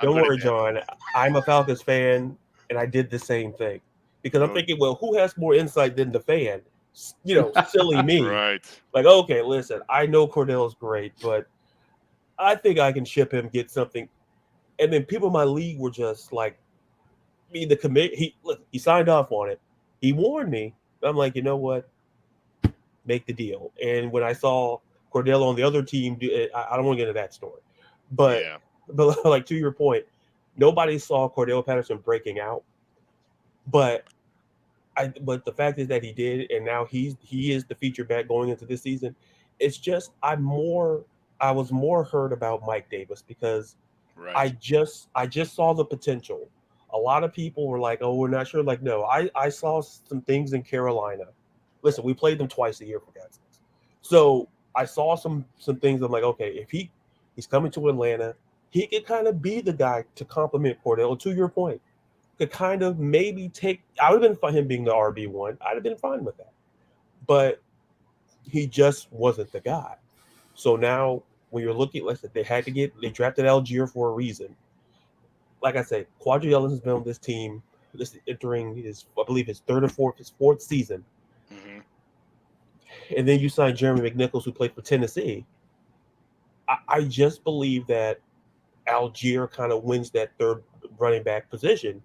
Don't worry, John. I'm a Falcons fan, and I did the same thing because I'm thinking, well, who has more insight than the fan? Silly me. Right. Like, okay, listen, I know Cordell's great, but I think I can ship him, get something. And then people in my league were just like, the commit. He signed off on it. He warned me. I'm like, you know what? Make the deal. And when I saw Cordell on the other team, I don't want to get into that story, but like to your point, nobody saw Cordell Patterson breaking out. But the fact is that he did, and now he is the feature back going into this season. It's just I was more hurt about Mike Davis because I just saw the potential. A lot of people were like, "Oh, we're not sure." Like, no, I saw some things in Carolina. Listen, we played them twice a year for God's sakes. So I saw some things. I'm like, okay, if he's coming to Atlanta, he could kind of be the guy to complement Cordell. To your point, could kind of maybe take. I would have been fine him being the RB1. I'd have been fine with that, but he just wasn't the guy. So now when you're looking, listen, they drafted Algier for a reason. Like I say, Quadri Ellis has been on this team. This entering I believe his fourth season. Mm-hmm. And then you signed Jeremy McNichols, who played for Tennessee. I just believe that Algier kind of wins that third running back position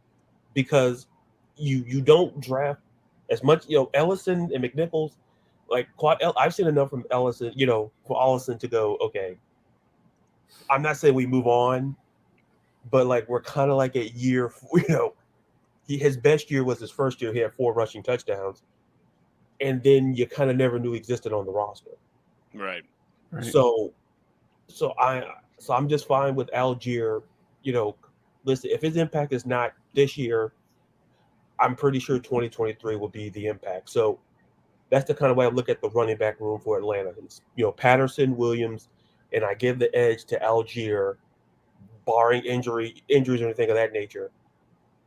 because you don't draft as much. Ellison and McNichols, like I've seen enough from Ellison, for Ellison to go, okay, I'm not saying we move on, but like we're kind of like at year, his best year was his first year. He had 4 rushing touchdowns, and then you kind of never knew existed on the roster. Right. So I'm just fine with Algier. Listen, if his impact is not this year, I'm pretty sure 2023 will be the impact. So that's the kind of way I look at the running back room for Atlanta. It's, Patterson, Williams, and I give the edge to Algier, barring injuries or anything of that nature.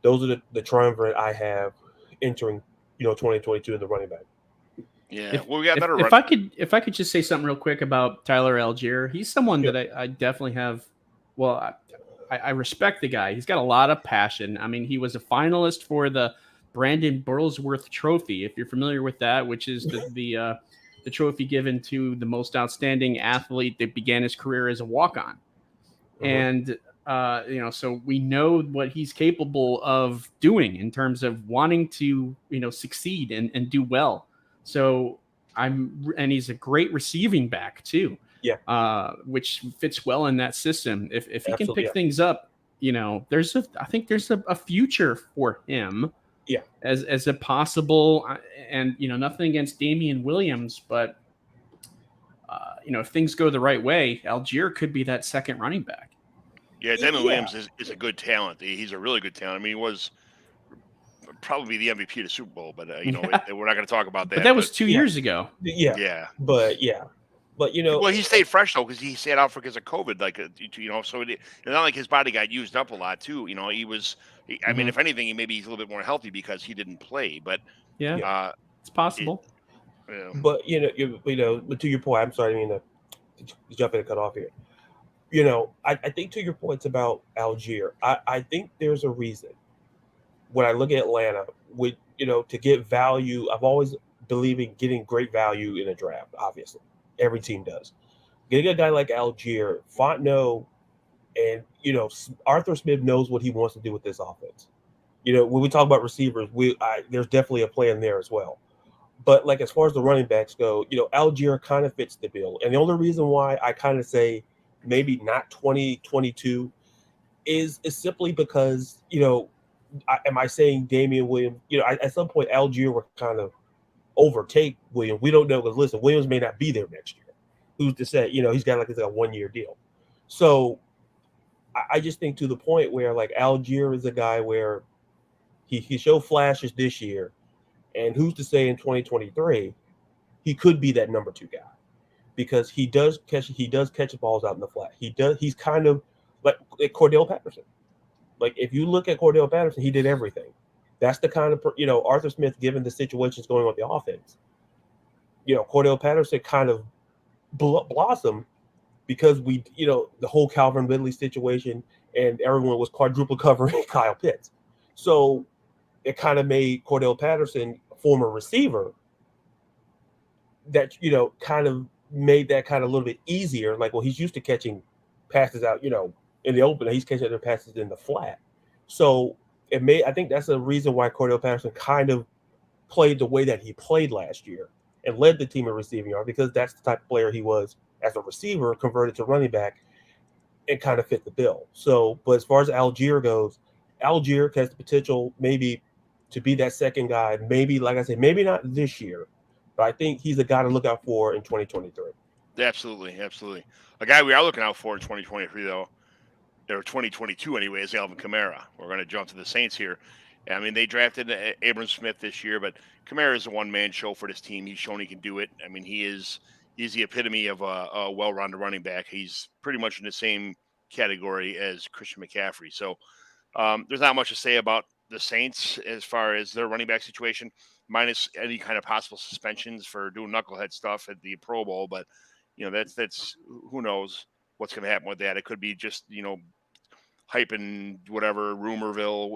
Those are the triumvirate I have entering, 2022 in the running back. Yeah, we got better. If I could just say something real quick about Tyler Algier, he's someone that I definitely have. Well, I respect the guy. He's got a lot of passion. I mean, he was a finalist for the Brandon Burlsworth Trophy, if you're familiar with that, which is the trophy given to the most outstanding athlete that began his career as a walk-on. And so we know what he's capable of doing in terms of wanting to, succeed and do well. So and he's a great receiving back too. Yeah. Which fits well in that system. If he can pick Yeah. things up, I think there's a future for him. Yeah. As a possible, and nothing against Damian Williams, but if things go the right way, Algier could be that second running back. Yeah, Damian Williams is a good talent. He's a really good talent. I mean, he was probably the MVP of the Super Bowl, but we're not going to talk about that. But that was 2 years ago. Yeah. But well, he stayed fresh though because he stayed out because of COVID. So it's not like his body got used up a lot too. He was. I mean, if anything, maybe he's a little bit more healthy because he didn't play. But it's possible. But but to your point, I'm sorry, I mean to jump in and cut off here. I think to your points about Algier, I think there's a reason. When I look at Atlanta, with to get value, I've always believed in getting great value in a draft. Obviously, every team does. Getting a guy like Algier, Fontenot, and Arthur Smith knows what he wants to do with this offense. When we talk about receivers, there's definitely a plan there as well. But like as far as the running backs go, Algier kind of fits the bill. And the only reason why I kind of say maybe not 2022 is simply because, am I saying Damian Williams? At some point Algier will kind of overtake Williams. We don't know because listen, Williams may not be there next year. Who's to say? He's got like a 1-year deal. So I just think to the point where like Algier is a guy where he showed flashes this year. And who's to say in 2023 he could be that number 2 guy because he does catch balls out in the flat. He's kind of like Cordell Patterson. Like if you look at Cordell Patterson, he did everything. That's the kind of Arthur Smith, given the situations going on the offense. Cordell Patterson kind of blossomed because the whole Calvin Ridley situation and everyone was quadruple covering Kyle Pitts. So it kind of made Cordell Patterson, a former receiver, that kind of made that kind of a little bit easier. Like, well, he's used to catching passes out, in the open. He's catching the passes in the flat. So I think that's a reason why Cordell Patterson kind of played the way that he played last year and led the team in receiving yard because that's the type of player he was as a receiver converted to running back and kind of fit the bill. So, but as far as Algier goes, Algier has the potential maybe to be that second guy. Maybe, like I said, maybe not this year, but I think he's a guy to look out for in 2023. Absolutely. A guy we are looking out for in 2023, though, or 2022 anyway, is Alvin Kamara. We're going to jump to the Saints here. I mean, they drafted Abram Smith this year, but Kamara is a one-man show for this team. He's shown he can do it. I mean, he's the epitome of a well-rounded running back. He's pretty much in the same category as Christian McCaffrey. So there's not much to say about the Saints as far as their running back situation, minus any kind of possible suspensions for doing knucklehead stuff at the Pro Bowl. But that's who knows what's going to happen with that. It could be just hyping whatever rumorville.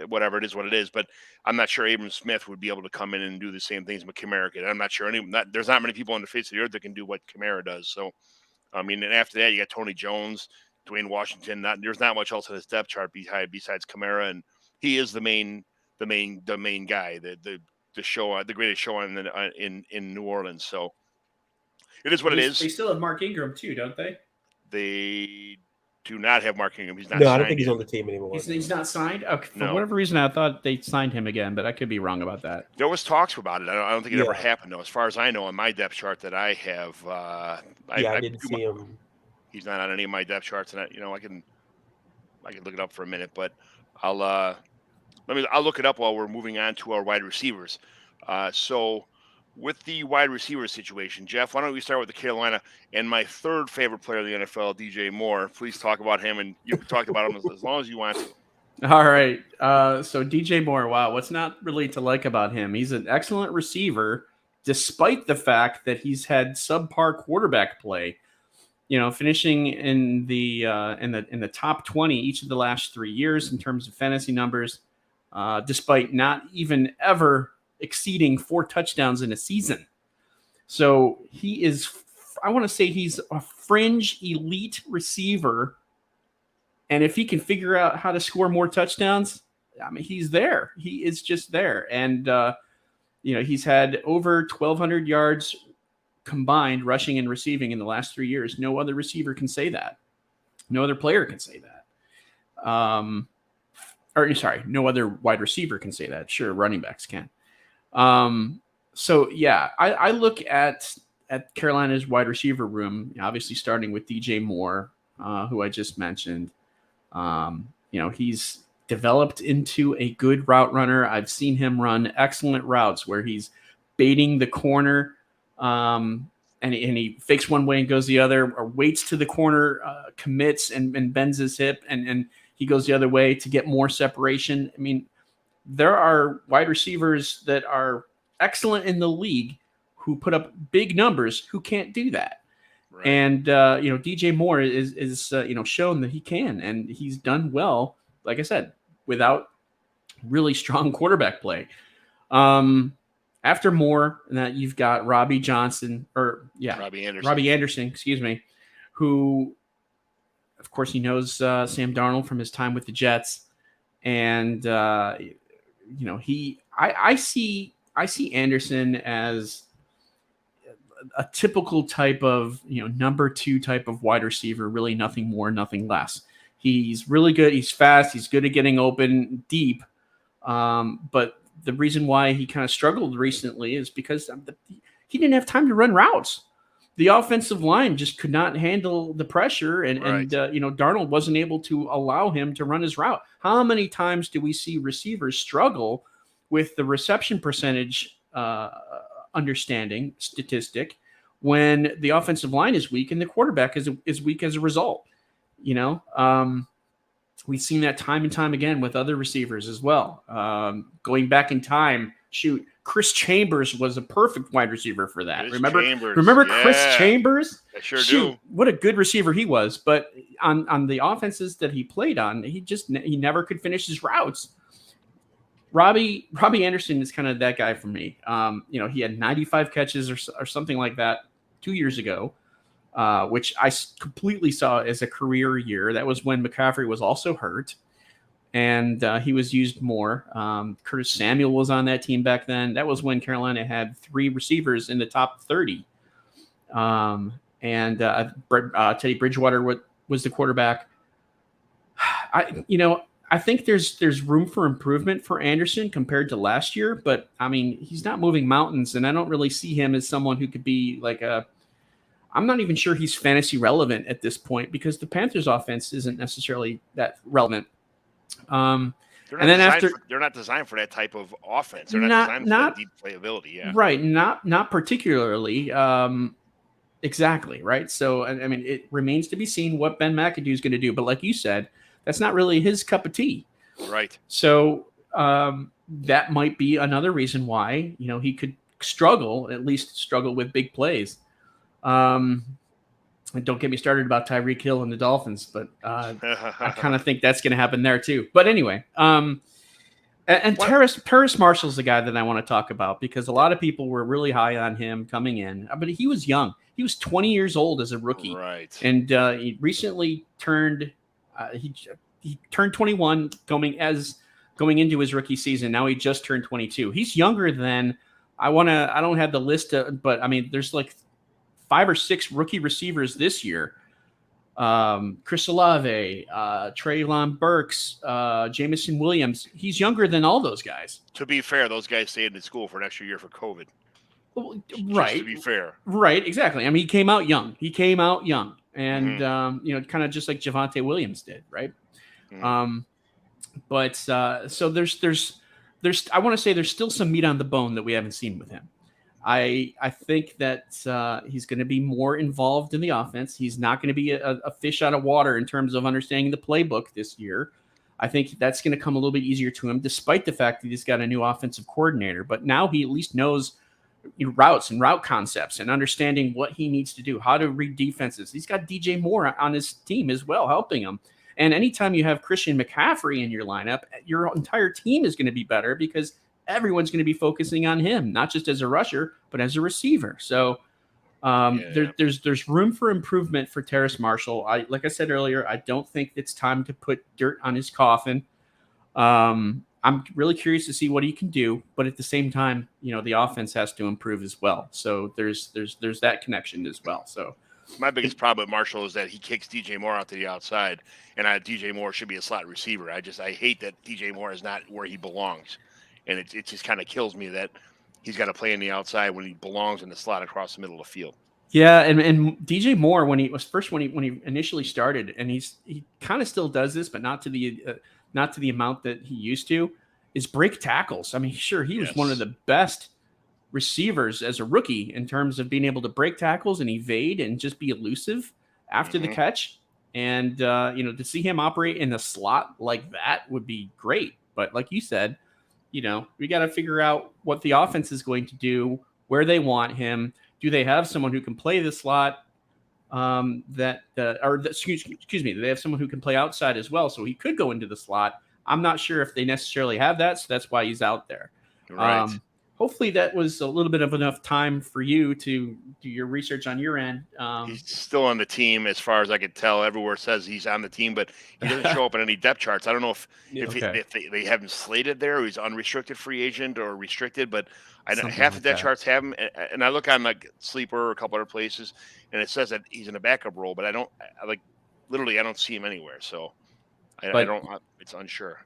Whatever it is, what it is. But I'm not sure Abram Smith would be able to come in and do the same things Kamara could. I'm not sure there's not many people on the face of the earth that can do what Kamara does. So, I mean, and after that, you got Tony Jones, Dwayne Washington. There's not much else on his depth chart besides Kamara, and he is the main guy, the show, the greatest show in New Orleans. So it is what it is. They still have Mark Ingram too, don't they? They do not have Mark Ingram. He's not. No, I don't think he's on the team anymore. He's not signed. Okay, for No. whatever reason, I thought they signed him again, but I could be wrong about that. There was talks about it. I don't think it Yeah. ever happened, though. As far as I know, on my depth chart that I have, I didn't see him. He's not on any of my depth charts, and I can look it up for a minute, but I'll look it up while we're moving on to our wide receivers. So with the wide receiver situation, Jeff, why don't we start with the Carolina and my third favorite player in the NFL, DJ Moore. Please talk about him, and you can talk about him as long as you want to. All right. So DJ Moore, wow, what's not really to like about him? He's an excellent receiver, despite the fact that he's had subpar quarterback play. Finishing in the top 20 each of the last 3 years in terms of fantasy numbers, despite not even ever exceeding 4 touchdowns in a season. So he is, I want to say he's a fringe elite receiver. And if he can figure out how to score more touchdowns, I mean, he's there. He is just there. And, he's had over 1,200 yards combined rushing and receiving in the last 3 years. No other receiver can say that. No other player can say that. No other wide receiver can say that. Sure, running backs can. I look at Carolina's wide receiver room, obviously starting with DJ Moore, who I just mentioned. He's developed into a good route runner. I've seen him run excellent routes where he's baiting the corner, and he fakes one way and goes the other, or waits to the corner, commits and bends his hip, and he goes the other way to get more separation. I mean, there are wide receivers that are excellent in the league who put up big numbers who can't do that. Right. And, DJ Moore is shown that he can, and he's done well, like I said, without really strong quarterback play. After Moore, you've got Robbie Anderson, who, of course, he knows Sam Darnold from his time with the Jets. And, I see Anderson as a typical type of, number 2 type of wide receiver, really nothing more, nothing less. He's really good. He's fast. He's good at getting open deep. But the reason why he kind of struggled recently is because he didn't have time to run routes. The offensive line just could not handle the pressure, and Darnold wasn't able to allow him to run his route. How many times do we see receivers struggle with the reception percentage understanding statistic when the offensive line is weak and the quarterback is weak as a result? We've seen that time and time again with other receivers as well. Going back in time, Chris Chambers was a perfect wide receiver for that. Remember Chris Chambers? I sure do. What a good receiver he was. But on the offenses that he played on, he never could finish his routes. Robbie Anderson is kind of that guy for me. He had 95 catches or something like that 2 years ago, which I completely saw as a career year. That was when McCaffrey was also hurt, and he was used more. Curtis Samuel was on that team back then. That was when Carolina had 3 receivers in the top 30. Teddy Bridgewater was the quarterback. I think there's room for improvement for Anderson compared to last year, but I mean, he's not moving mountains, and I don't really see him as someone who could be like I'm not even sure he's fantasy relevant at this point because the Panthers offense isn't necessarily that relevant. They're not designed for that type of offense. They're not designed for that deep playability. Yeah. Right. Not particularly. Exactly. Right. So, I mean, it remains to be seen what Ben McAdoo is going to do. But like you said, that's not really his cup of tea. Right. So that might be another reason why, he could at least struggle with big plays. And don't get me started about Tyreek Hill and the Dolphins, but I kind of think that's going to happen there too. But anyway, Terrace Marshall's the guy that I want to talk about because a lot of people were really high on him coming in, but he was young. He was 20 years old as a rookie, Right. and he recently turned he turned 21 going into his rookie season. Now he just turned 22. He's younger than I don't have the list, but I mean, there's like 5 or 6 rookie receivers this year. Chris Olave, Treylon Burks, Jamison Williams. He's younger than all those guys. To be fair, those guys stayed in school for an extra year for COVID. Right. Just to be fair. Right, exactly. I mean, he came out young. And, kind of just like Javonte Williams did, right? Mhm. So there's I want to say there's still some meat on the bone that we haven't seen with him. I think that he's going to be more involved in the offense. He's not going to be a fish out of water in terms of understanding the playbook this year. I think that's going to come a little bit easier to him, despite the fact that he's got a new offensive coordinator. But now he at least knows routes and route concepts and understanding what he needs to do, how to read defenses. He's got DJ Moore on his team as well, helping him. And anytime you have Christian McCaffrey in your lineup, your entire team is going to be better because everyone's going to be focusing on him, not just as a rusher, but as a receiver. So there's room for improvement for Terrace Marshall. Like I said earlier, I don't think it's time to put dirt on his coffin. I'm really curious to see what he can do, but at the same time, the offense has to improve as well. So there's that connection as well. So my biggest problem with Marshall is that he kicks DJ Moore out to the outside, and DJ Moore should be a slot receiver. I hate that DJ Moore is not where he belongs, and it just kind of kills me that he's got to play in the outside when he belongs in the slot across the middle of the field. Yeah, and DJ Moore when he initially started, and he kind of still does this, but not to the amount that he used to, is break tackles. I mean, sure, he was one of the best receivers as a rookie in terms of being able to break tackles and evade and just be elusive after the catch. And, to see him operate in the slot like that would be great. But like you said, we got to figure out what the offense is going to do, where they want him. Do they have someone who can play the slot? Excuse me, do they have someone who can play outside as well? So he could go into the slot. I'm not sure if they necessarily have that. So that's why he's out there. Right. Hopefully that was a little bit of enough time for you to do your research on your end. He's still on the team as far as I could tell. Everywhere says he's on the team, but he doesn't show up in any depth charts. I don't know if they have him slated there, or he's unrestricted free agent or restricted, but half the depth charts have him. And I look on like Sleeper or a couple other places, and it says that he's in a backup role, but I don't see him anywhere. So it's unsure.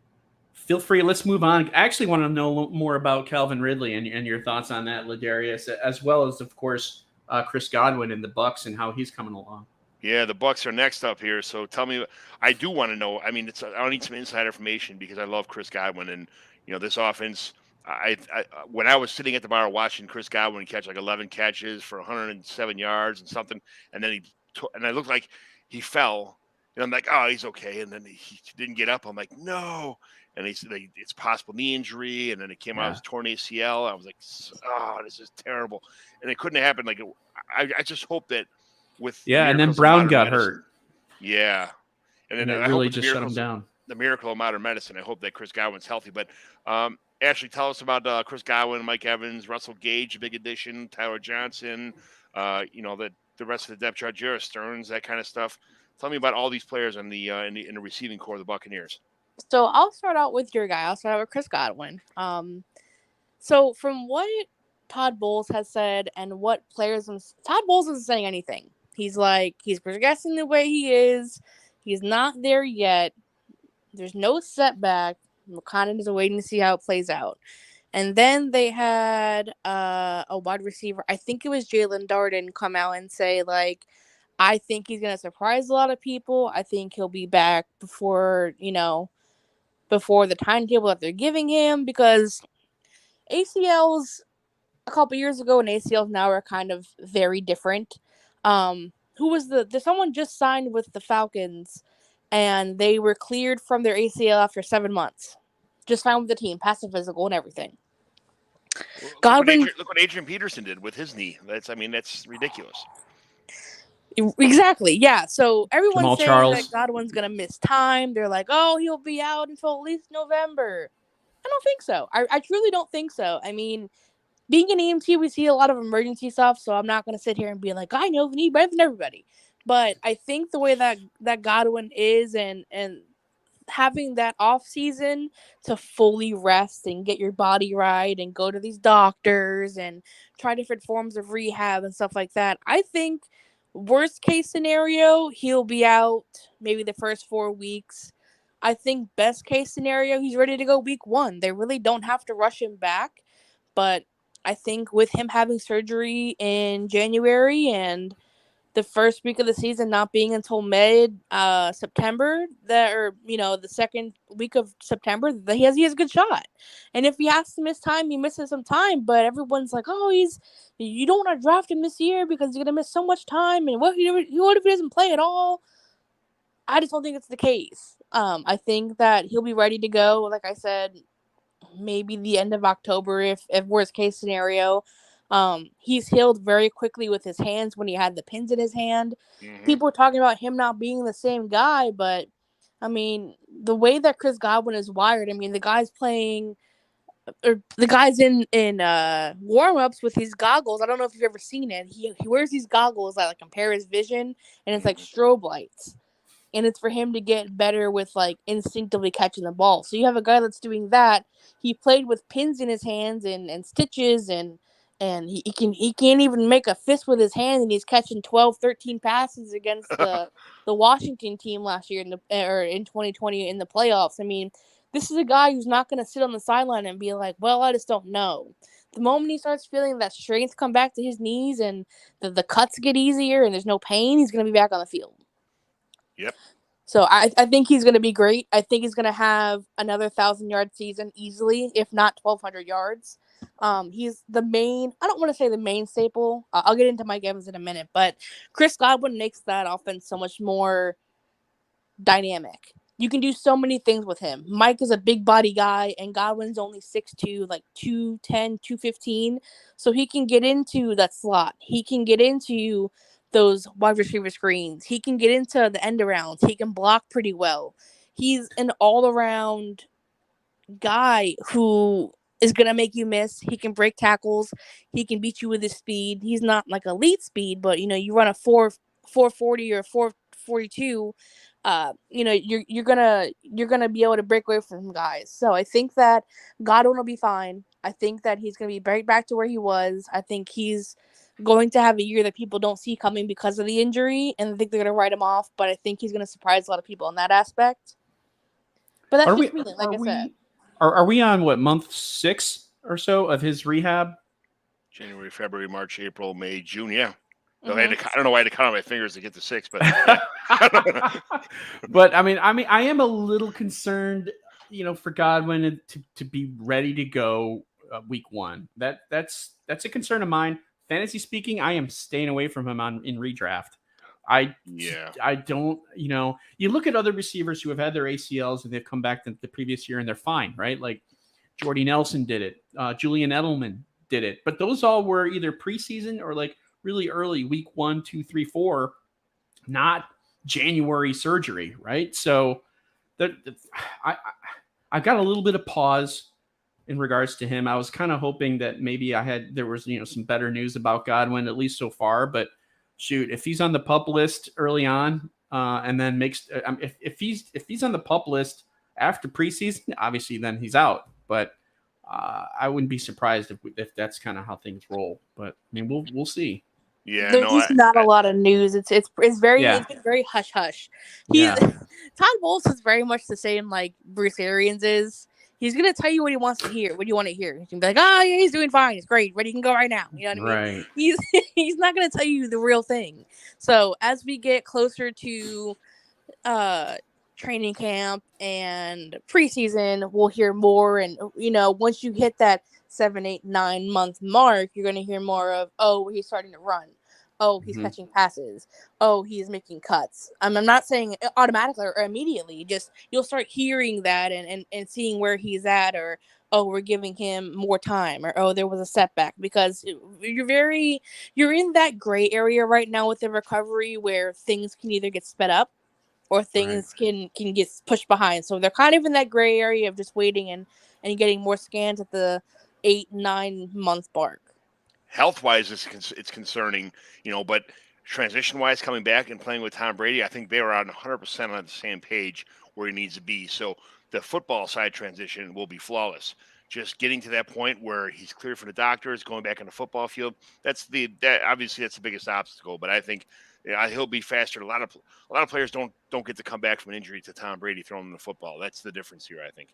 Feel free. Let's move on. I actually want to know more about Calvin Ridley and your thoughts on that, Ladarius, as well as, of course, Chris Godwin and the Bucs and how he's coming along. Yeah, the Bucs are next up here. So tell me, I do want to know. I mean, I need some inside information because I love Chris Godwin and this offense. When I was sitting at the bar watching Chris Godwin catch like 11 catches for 107 yards and something, and then I looked like he fell, and I'm like, oh, he's okay, and then he didn't get up. I'm like, no. And it's possible knee injury, and then it came out as torn ACL. I was like, oh, this is terrible. And it couldn't have happened. Like, I just hope that with and then Brown got hurt. Yeah, and then it really just shut him down. The miracle of modern medicine. I hope that Chris Godwin's healthy. But Ashley, tell us about Chris Godwin, Mike Evans, Russell Gage, big addition, Tyler Johnson. The rest of the depth chart, Jarrett Stearns, that kind of stuff. Tell me about all these players in the receiving core of the Buccaneers. So I'll start out with your guy. I'll start out with Chris Godwin. So from what Todd Bowles has said and what players, Todd Bowles isn't saying anything. He's progressing the way he is. He's not there yet. There's no setback. We're kind of just waiting to see how it plays out. And then they had a wide receiver. I think it was Jalen Darden come out and say, like, I think he's going to surprise a lot of people. I think he'll be back before the timetable that they're giving him, because ACLs a couple years ago and ACLs now are kind of very different. Someone just signed with the Falcons and they were cleared from their ACL after 7 months. Just signed with the team, passed the physical and everything. Look what Adrian Peterson did with his knee. That's ridiculous. Exactly, yeah. So everyone's saying Charles. that Godwin's going to miss time. They're like, oh, he'll be out until at least November. I don't think so. I truly don't think so. I mean, being an EMT, we see a lot of emergency stuff, so I'm not going to sit here and be like, I know the knee better than everybody. But I think the way that Godwin is and having that off season to fully rest and get your body right and go to these doctors and try different forms of rehab and stuff like that, I think worst case scenario, he'll be out maybe the first 4 weeks. I think best case scenario, he's ready to go week 1. They really don't have to rush him back. But I think with him having surgery in January and the first week of the season not being until mid September, the second week of September, he has a good shot. And if he has to miss time, he misses some time. But everyone's like, oh, you don't want to draft him this year because he's gonna miss so much time. And what if he doesn't play at all? I just don't think it's the case. I think that he'll be ready to go. Like I said, maybe the end of October, if worst case scenario. He's healed very quickly with his hands when he had the pins in his hand. Mhm. People were talking about him not being the same guy, but I mean, the way that Chris Godwin is wired, I mean, the guy's in warm-ups with these goggles. I don't know if you've ever seen it. He wears these goggles that like compare his vision, and it's like strobe lights. And it's for him to get better with like instinctively catching the ball. So you have a guy that's doing that. He played with pins in his hands and stitches and he can't even make a fist with his hand, and he's catching 12, 13 passes against the Washington team last year in 2020 in the playoffs. I mean, this is a guy who's not going to sit on the sideline and be like, well, I just don't know. The moment he starts feeling that strength come back to his knees and the cuts get easier and there's no pain, he's going to be back on the field. Yep. So I think he's going to be great. I think he's going to have another 1,000-yard season easily, if not 1,200 yards. He's the main, I don't want to say the main staple. I'll get into Mike Evans in a minute, but Chris Godwin makes that offense so much more dynamic. You can do so many things with him. Mike is a big body guy, and Godwin's only 6'2", like 210, 215. So he can get into that slot. He can get into those wide receiver screens. He can get into the end arounds. He can block pretty well. He's an all-around guy who is going to make you miss. He can break tackles. He can beat you with his speed. He's not like elite speed, but, you run a 440 or 442, you're gonna be able to break away from some guys. So I think that Godwin will be fine. I think that he's gonna be right back to where he was. I think he's going to have a year that people don't see coming because of the injury, and I think they're gonna write him off. But I think he's gonna surprise a lot of people in that aspect. But that's just me, like I said. Are we on month 6 or so of his rehab? January, February, March, April, May, June. Yeah. Mm-hmm. I don't know why I had to count on my fingers to get to 6, but yeah. But I mean, I am a little concerned, for Godwin to be ready to go week 1. That's a concern of mine. Fantasy speaking, I am staying away from him in redraft. I don't, you look at other receivers who have had their ACLs and they've come back the previous year and they're fine, right? Like Jordy Nelson did it. Julian Edelman did it. But those all were either preseason or like really early, week 1, 2, 3, 4, not January surgery, right? So I got a little bit of pause in regards to him. I was kind of hoping that maybe there was some better news about Godwin, at least so far. But shoot, if he's on the PUP list early on, and then if he's on the PUP list after preseason, obviously then he's out. But I wouldn't be surprised if that's kind of how things roll. But I mean, we'll see. Yeah, there's just not a lot of news. It's very Yeah. it's been very hush hush. Yeah. Todd Bowles is very much the same like Bruce Arians is. He's gonna tell you what he wants to hear. What do you want to hear? He's gonna be like, "Oh yeah, he's doing fine. He's great. Ready, he can go right now." You know what I mean? Right. He's not gonna tell you the real thing. So as we get closer to training camp and preseason, we'll hear more. And once you hit that 7, 8, 9 month mark, you're going to hear more of, oh, he's starting to run. Oh, he's catching passes. Oh, he's making cuts. I'm not saying automatically or immediately. Just you'll start hearing that and seeing where he's at, or oh, we're giving him more time, or oh, there was a setback, because you're in that gray area right now with the recovery where things can either get sped up or things can get pushed behind. So they're kind of in that gray area of just waiting and getting more scans at the 8-9 month mark. health-wise, it's concerning, but transition-wise, coming back and playing with Tom Brady, I think they were on 100% on the same page where he needs to be. So the football side transition will be flawless. Just getting to that point where he's clear for the doctors, going back on the football field. Obviously that's the biggest obstacle. But I think he'll be faster. A lot of players don't get to come back from an injury to Tom Brady throwing them the football. That's the difference here, I think.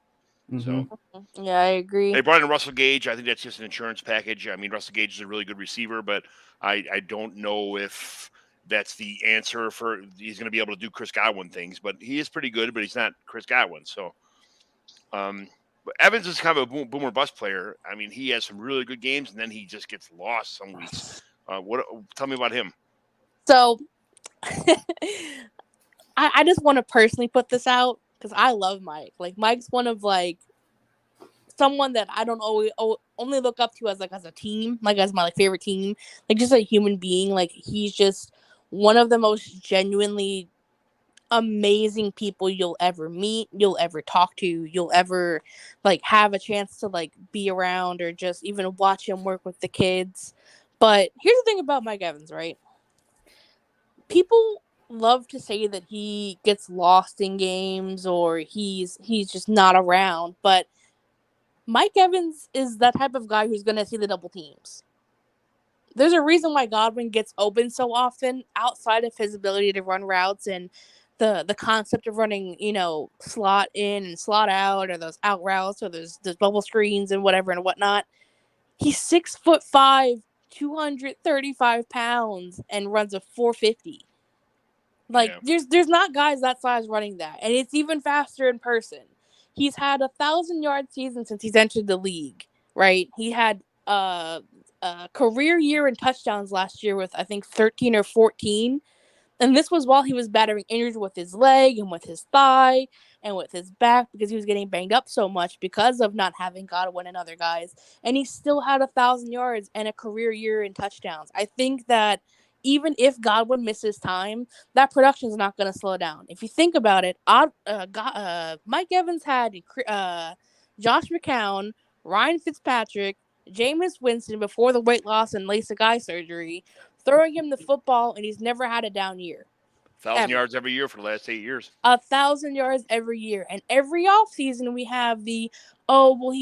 So yeah, I agree. they brought in Russell Gage. I think that's just an insurance package. I mean, Russell Gage is a really good receiver, but I don't know if that's the answer for he's going to be able to do Chris Godwin things. But he is pretty good, but he's not Chris Godwin. So, but Evans is kind of a boomer bust player. I mean, he has some really good games, and then he just gets lost some weeks. Tell me about him. So, I just want to personally put this out because I love Mike. Like, Mike's one of someone that I don't only look up to as a team, as my favorite team, just a human being. Like, he's just one of the most genuinely amazing people you'll ever meet, you'll ever talk to, you'll ever have a chance to be around or just even watch him work with the kids. But here's the thing about Mike Evans, right? People love to say that he gets lost in games or he's just not around, but Mike Evans is that type of guy who's going to see the double teams. There's a reason why Godwin gets open so often outside of his ability to run routes and the concept of running, slot in and slot out or those out routes or those bubble screens and whatever and whatnot. He's 6'5", 235 pounds and runs a 4.50. There's not guys that size running that, and it's even faster in person. He's had 1,000-yard season since he's entered the league, right? He had a career year in touchdowns last year with, I think, 13 or 14. And this was while he was battering injuries with his leg and with his thigh and with his back because he was getting banged up so much because of not having Godwin and other guys. And he still had 1,000 yards and a career year in touchdowns. I think that even if Godwin misses time, that production is not going to slow down. If you think about it, Mike Evans had Josh McCown, Ryan Fitzpatrick, Jameis Winston before the weight loss and LASIK eye surgery, throwing him the football, and he's never had a down year. 1,000 yards every year for the last 8 years. 1,000 yards every year. And every offseason we have he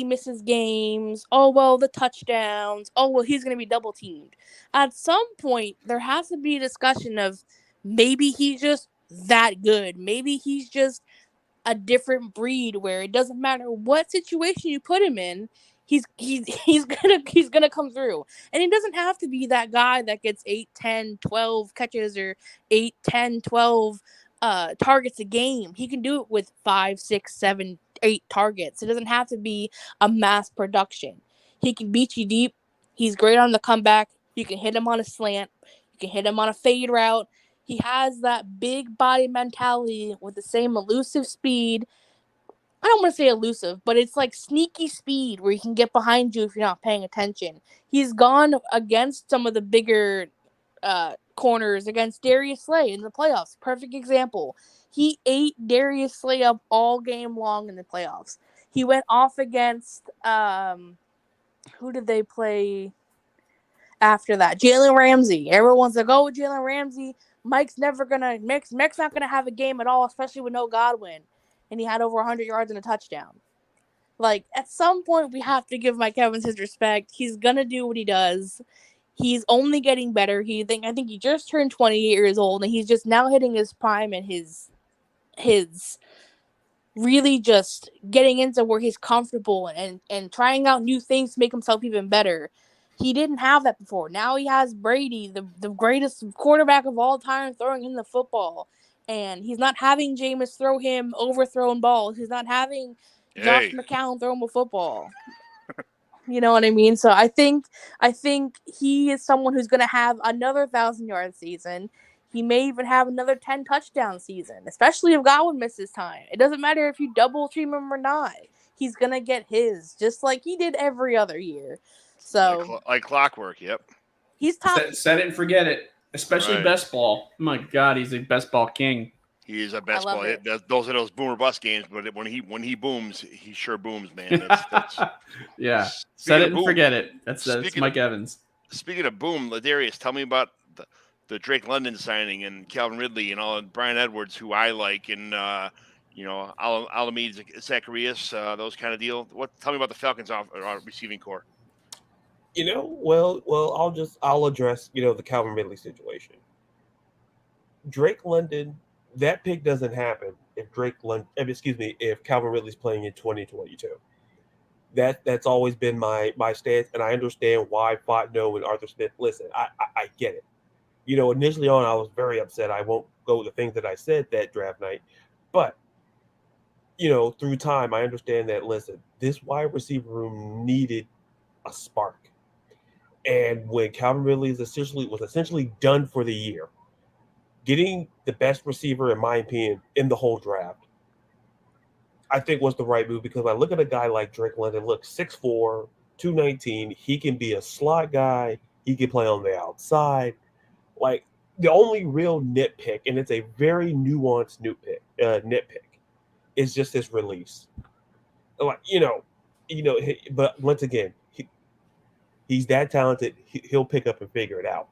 misses games. The touchdowns. He's going to be double teamed. At some point, there has to be a discussion of maybe he's just that good. Maybe he's just a different breed where it doesn't matter what situation you put him in, he's gonna come through. And he doesn't have to be that guy that gets 8, 10, 12 catches or 8, 10, 12 targets a game. He can do it with 5, 6, 7, 8 targets. It doesn't have to be a mass production. He can beat you deep. He's great on the comeback. You can hit him on a slant. You can hit him on a fade route. He has that big body mentality with the same elusive speed. I don't want to say elusive, but it's sneaky speed where he can get behind you if you're not paying attention. He's gone against some of the bigger corners against Darius Slay in the playoffs. Perfect example. He ate Darius Slay up all game long in the playoffs. He went off against who did they play after that? Jalen Ramsey. Everyone's like, oh, Jalen Ramsey. Mike's not gonna have a game at all, especially with no Godwin. And he had over 100 yards and a touchdown. At some point, we have to give Mike Evans his respect. He's going to do what he does. He's only getting better. I think he just turned 28 years old, and he's just now hitting his prime and his really just getting into where he's comfortable and trying out new things to make himself even better. He didn't have that before. Now he has Brady, the greatest quarterback of all time, throwing him the football. And he's not having Jameis throw him overthrown balls. He's not having Josh McCown throw him a football. You know what I mean? So I think he is someone who's going to have another 1,000-yard season. He may even have another 10 touchdown season, especially if Godwin misses time. It doesn't matter if you double team him or not. He's going to get his, just like he did every other year. So like clockwork, yep. He's top. Set it and forget it. Especially best ball. Oh my God, he's a best ball king. He is a best ball. Those are those boomer bust games, but when he booms, he sure booms, man. That's yeah. Set it and forget it. That's Mike Evans. Speaking of boom, Ladarius, tell me about the Drake London signing and Calvin Ridley and all and Brian Edwards, who I like, and Alameda Zacharias, those kind of deal. Tell me about the Falcons off receiving core. I'll address the Calvin Ridley situation. Drake London, that pick doesn't happen if Calvin Ridley's playing in 2022. That's always been my stance, and I understand why Fontenot and Arthur Smith. Listen, I get it. Initially on, I was very upset. I won't go with the things that I said that draft night, but through time, I understand that. Listen, this wide receiver room needed a spark, and when Calvin Ridley was essentially done for the year, getting the best receiver, in my opinion, in the whole draft, I think was the right move, because I look at a guy like Drake London, look, 6'4", 219, he can be a slot guy, he can play on the outside. Like, the only real nitpick, and it's a very nuanced nitpick, is just his release. Like, but once again, he's that talented, he'll pick up and figure it out.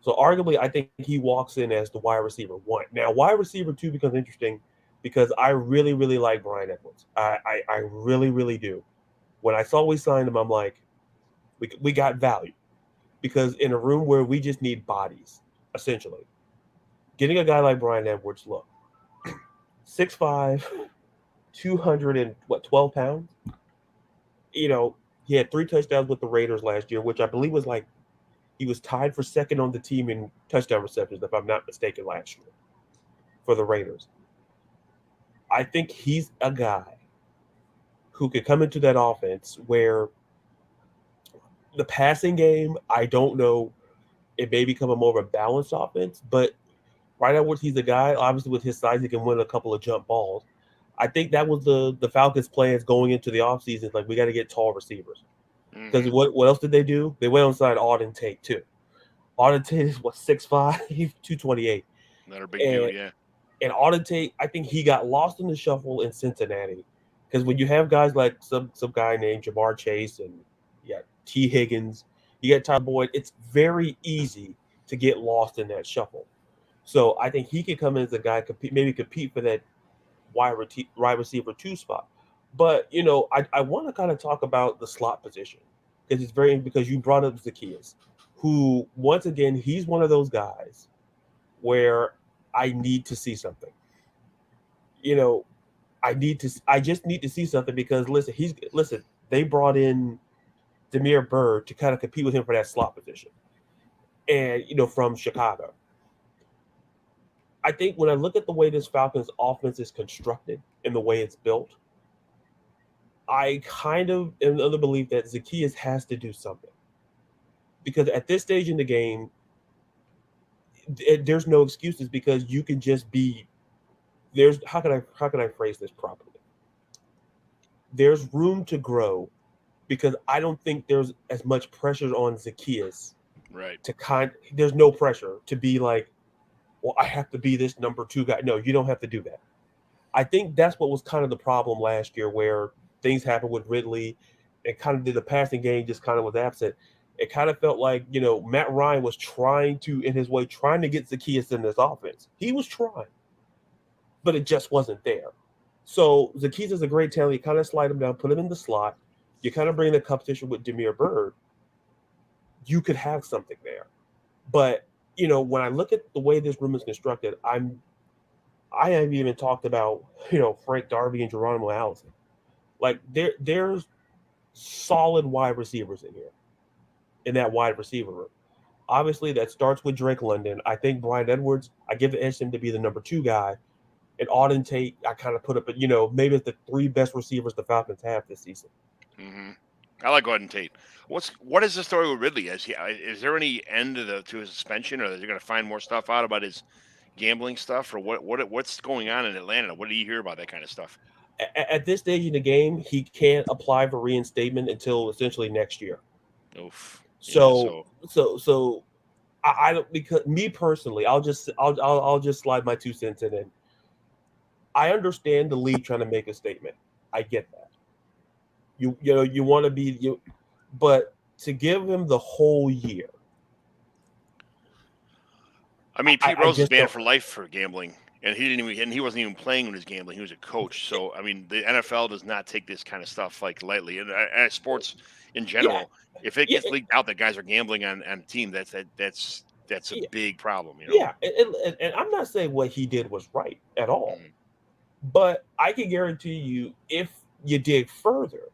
So arguably, I think he walks in as the wide receiver 1. Now, wide receiver 2 becomes interesting because I really, really like Brian Edwards. I really, really do. When I saw we signed him, I'm like, we got value. Because in a room where we just need bodies, essentially, getting a guy like Brian Edwards, look, 6'5", 212 pounds. He had 3 touchdowns with the Raiders last year, which I believe was like, he was tied for second on the team in touchdown receptions, if I'm not mistaken, last year for the Raiders. I think he's a guy who could come into that offense where the passing game, I don't know, it may become a more of a balanced offense, but right now, he's a guy, obviously with his size, he can win a couple of jump balls. I think that was the Falcons' plans going into the offseason. Like, we got to get tall receivers. Because what else did they do? They went outside Auden Tate, too. Auden Tate is, 6'5", 228. Another big dude, yeah. And Auden Tate, I think he got lost in the shuffle in Cincinnati. Because when you have guys like some guy named Jamar Chase and T. Higgins, you got Tyler Boyd, it's very easy to get lost in that shuffle. So I think he could come in as a guy, compete for that wide receiver 2 spot. But, I want to kind of talk about the slot position because you brought up Zacchaeus, who, once again, he's one of those guys where I need to see something. I just need to see something because, listen, they brought in Damiere Byrd to kind of compete with him for that slot position. And, from Chicago. I think when I look at the way this Falcons offense is constructed and the way it's built, I kind of am of the belief that Zacchaeus has to do something. Because at this stage in the game, there's no excuses because you can just be how can I phrase this properly? There's room to grow because I don't think there's as much pressure on Zacchaeus. Right. There's no pressure to be like, well, I have to be this number 2 guy. No, you don't have to do that. I think that's what was kind of the problem last year where things happened with Ridley and kind of the passing game just kind of was absent. It kind of felt like, Matt Ryan was trying to get Zacchaeus in this offense. He was trying, but it just wasn't there. So Zacchaeus is a great talent. You kind of slide him down, put him in the slot. You kind of bring the competition with Damiere Byrd. You could have something there. But when I look at the way this room is constructed, I haven't even talked about, Frank Darby and Geronimo Allison. Like, there's solid wide receivers in that wide receiver room. Obviously, that starts with Drake London. I think Brian Edwards, I give the edge to him to be the number 2 guy. And Auden Tate, I kind of put up, maybe it's the 3 best receivers the Falcons have this season. Mm-hmm. I like Auden Tate. What is the story with Ridley? Is there any end to his suspension, or are they going to find more stuff out about his gambling stuff, or what's going on in Atlanta? What do you hear about that kind of stuff? At this stage in the game, he can't apply for reinstatement until essentially next year. Oof. So I don't, because me personally, I'll just slide my 2 cents in. I understand the league trying to make a statement. I get that. You want to be but to give him the whole year. I mean, Pete Rose is just banned don't. for life for gambling, and he wasn't even playing when he was gambling. He was a coach. So I mean, the NFL does not take this kind of stuff like lightly, and sports in Yeah, general. If it yeah, gets leaked out that guys are gambling on a team, that's a yeah, big problem. yeah. And I'm not saying what he did was right at all, Mhm. but I can guarantee you, if you dig further,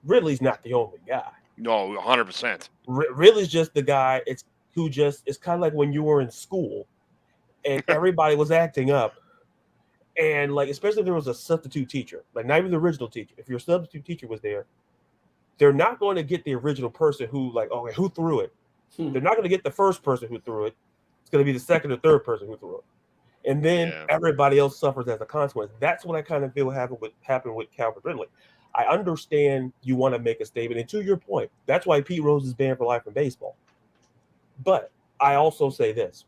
Ridley's not the only guy. No, 100%. Ridley's just the guy. It's kind of like when you were in school and everybody was acting up, and like especially if there was a substitute teacher, like not even the original teacher. If your substitute teacher was there, they're not going to get the original person who like, okay, who threw it. They're not going to get the first person who threw it. It's going to be the second or third person who threw it, and then Yeah. everybody else suffers as a consequence. That's what I kind of feel happened with Calvin Ridley. I understand you want to make a statement, and to your point, that's why Pete Rose is banned for life in baseball. But I also say this: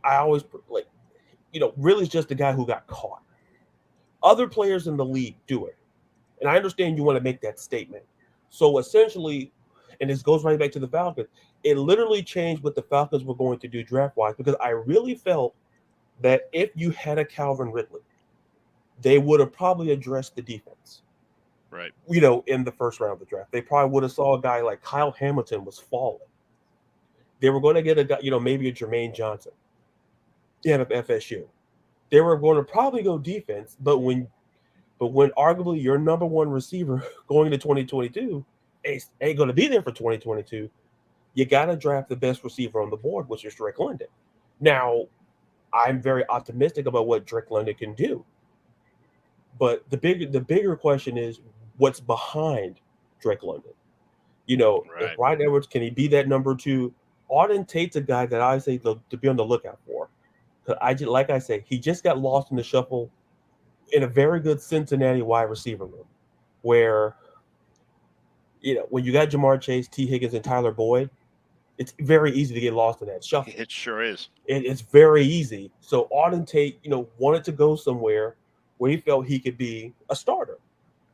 I always like, Ridley's just the guy who got caught. Other players in the league do it, and I understand you want to make that statement. So essentially, and this goes right back to the Falcons. It literally changed what the Falcons were going to do draft wise because I really felt that if you had a Calvin Ridley, they would have probably addressed the defense. Right. In the first round of the draft, they probably would have saw a guy like Kyle Hamilton was falling. They were going to get a guy, maybe a Jermaine Johnson. Out of FSU. They were going to probably go defense, but when arguably your number one receiver going into 2022 ain't going to be there for 2022, you got to draft the best receiver on the board, which is Drake London. Now, I'm very optimistic about what Drake London can do, but the bigger question is what's behind Drake London. If Right. Brian Edwards, can he be that number two? Auden Tate's a guy that I say to be on the lookout for. Like I say, he just got lost in the shuffle in a very good Cincinnati wide receiver room, where when you got Jamar Chase, T. Higgins, and Tyler Boyd, it's very easy to get lost in that shuffle. It sure is. It's very easy. So Auden Tate, wanted to go somewhere where he felt he could be a starter,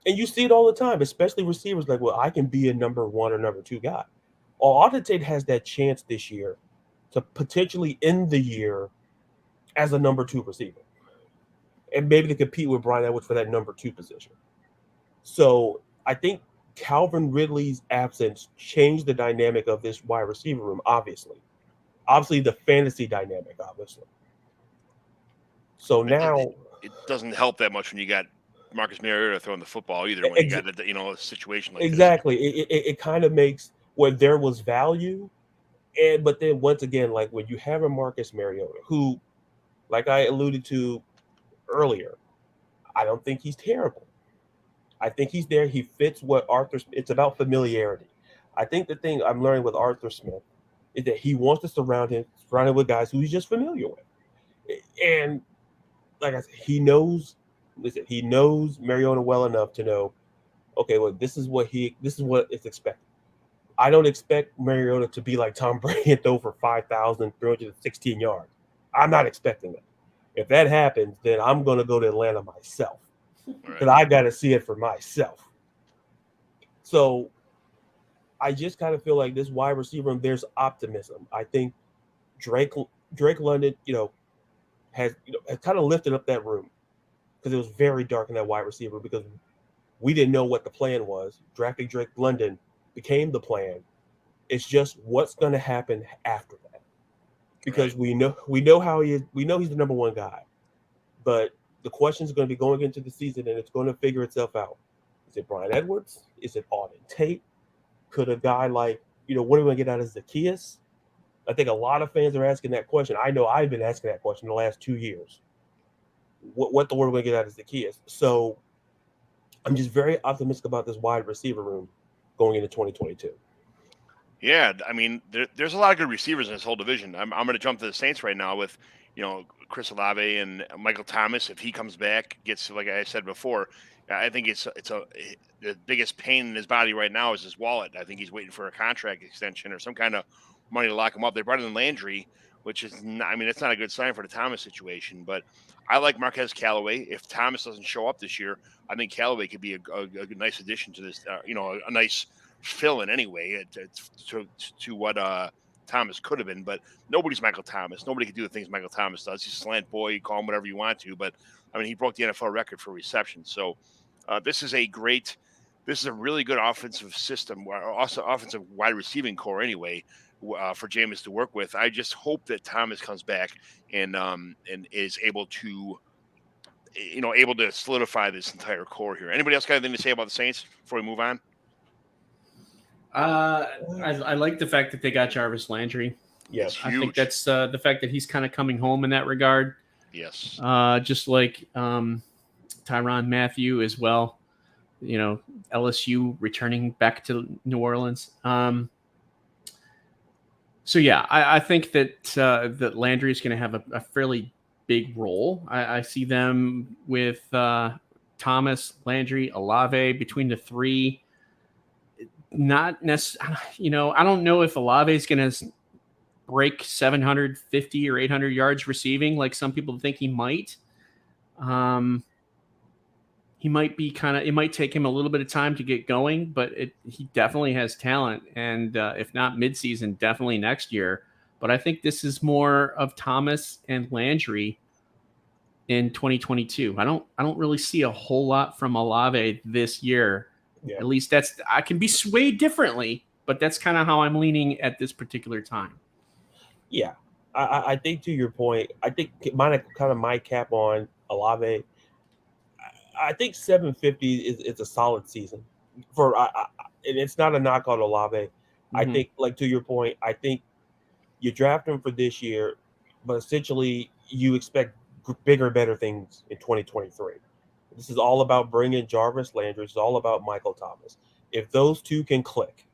and you see it all the time, especially receivers like, well, I can be a number one or number two guy. Auden Tate has that chance this year to potentially end the year as a number two receiver, and maybe to compete with Brian Edwards for that number two position. So I think Calvin Ridley's absence changed the dynamic of this wide receiver room, obviously the fantasy dynamic, obviously. So now it doesn't help that much when you got Marcus Mariota throwing the football either. When you got a situation like exactly, it kind of makes where there was value, but then once again, like when you have a Marcus Mariota, who, like I alluded to earlier, I don't think he's terrible. I think he's there. He fits what Arthur. It's about familiarity. I think the thing I'm learning with Arthur Smith is that he wants to surround him with guys who he's just familiar with, and like I said, he knows. Listen, he knows Mariota well enough to know. Okay, well, this is what is expected. I don't expect Mariota to be like Tom Brady and throw for 5,316 yards. I'm not expecting that. If that happens, then I'm going to go to Atlanta myself because I got to see it for myself. So I just kind of feel like this wide receiver, there's optimism. I think Drake London, has kind of lifted up that room because it was very dark in that wide receiver because we didn't know what the plan was. Drafting Drake London became the plan. It's just what's going to happen after that, because we know how he is. We know he's the number one guy, but the question is going to be going into the season, and it's going to figure itself out. Is it Brian Edwards? Is it Auden Tate? Could a guy like, what are we going to get out of Zacchaeus? I think a lot of fans are asking that question. I know I've been asking that question the last 2 years. What the world are we going to get out of Zacchaeus? So I'm just very optimistic about this wide receiver room going into 2022. Yeah, I mean, there's a lot of good receivers in this whole division. I'm going to jump to the Saints right now with, Chris Olave and Michael Thomas. If he comes back, gets, like I said before, I think the biggest pain in his body right now is his wallet. I think he's waiting for a contract extension or some kind of money to lock him up. They brought in Landry, which is not, I mean, it's not a good sign for the Thomas situation. But I like Marquez Callaway. If Thomas doesn't show up this year, I think Callaway could be a nice addition to this. A nice fill-in anyway to what Thomas could have been. But nobody's Michael Thomas. Nobody can do the things Michael Thomas does. He's a slant boy. You call him whatever you want to. But I mean, he broke the NFL record for reception. So this is a really good offensive system, also offensive wide receiving core anyway, for Jameis to work with. I just hope that Thomas comes back and is able to solidify this entire core here. Anybody else got anything to say about the Saints before we move on? I like the fact that they got Jarvis Landry. Yes, I think that's the fact that he's kind of coming home in that regard. Yes. Just like Tyrann Mathieu as well. LSU returning back to New Orleans. So yeah, I think that Landry is going to have a fairly big role. I see them with Thomas, Landry, Olave between the three. Not necessarily, I don't know if Olave is going to break 750 or 800 yards receiving like some people think he might. He might be it might take him a little bit of time to get going, but he definitely has talent. And if not midseason, definitely next year. But I think this is more of Thomas and Landry in 2022. I don't really see a whole lot from Olave this year. Yeah. At least I can be swayed differently, but that's kind of how I'm leaning at this particular time. Yeah. I think to your point, I think my cap on Olave. I think 750 is a solid season and it's not a knock on Olave. Mm-hmm. I think, like to your point, I think you draft him for this year, but essentially you expect bigger and better things in 2023. This is all about bringing Jarvis Landry. It's all about Michael Thomas. If those two can click,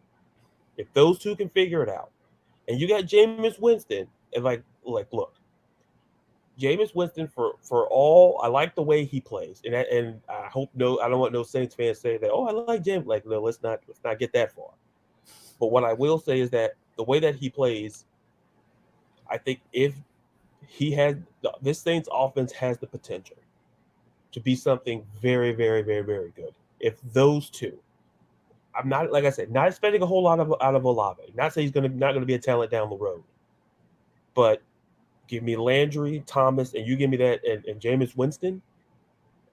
if those two can figure it out, and you got Jameis Winston, and look, Jameis Winston for all, I like the way he plays, and I hope I don't want no Saints fans saying that. Oh, I like Jameis. Like, no, let's not get that far. But what I will say is that the way that he plays, I think if he has this Saints offense has the potential to be something very, very, very, very good. If those two, I'm not, like I said, not expecting a whole lot out of Olave. Not saying he's not going to be a talent down the road, but give me Landry, Thomas, and you give me that and Jameis Winston.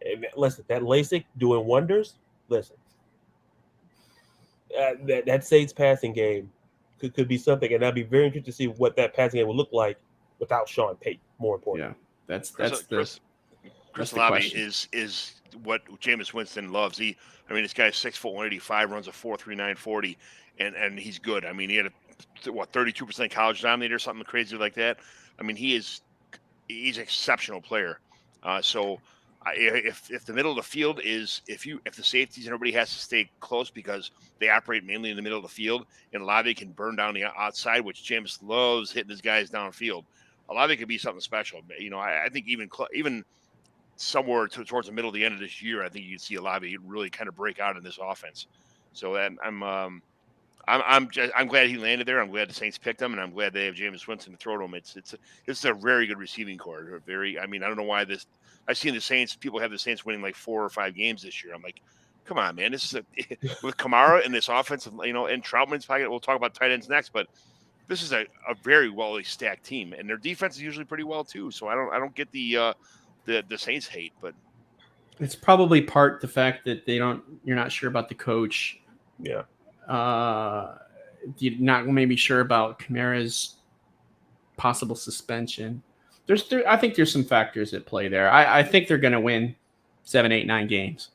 And listen, that LASIK doing wonders. Listen, that Saints passing game could be something, and I'd be very interested to see what that passing game would look like without Sean Payton. More important, yeah, Chris Olave is what Jameis Winston loves. This guy's 6'1", 185, runs a 4.39 40, and he's good. I mean, he had 32% college dominator or something crazy like that. I mean, he's an exceptional player. So if the middle of the field is if the safeties and everybody has to stay close because they operate mainly in the middle of the field, and Olave can burn down the outside, which Jameis loves hitting his guys downfield. Olave could be something special. I think even somewhere towards the middle of the end of this year, I think you'd see Olave really kind of break out in this offense. So I'm glad he landed there. I'm glad the Saints picked him, and I'm glad they have Jameis Winston to throw to him. It's a very good receiving core. I don't know why this. I've seen the Saints. People have the Saints winning like 4 or 5 games this year. I'm like, come on, man. This is with Kamara in this offense, and Troutman's pocket. We'll talk about tight ends next, but this is a very well stacked team, and their defense is usually pretty well too. So I don't get the Saints hate, but it's probably part the fact that you're not sure about the coach. Yeah. You're not maybe sure about Kamara's possible suspension. I think there's some factors at play there. I think they're going to win 7, 8, 9 games.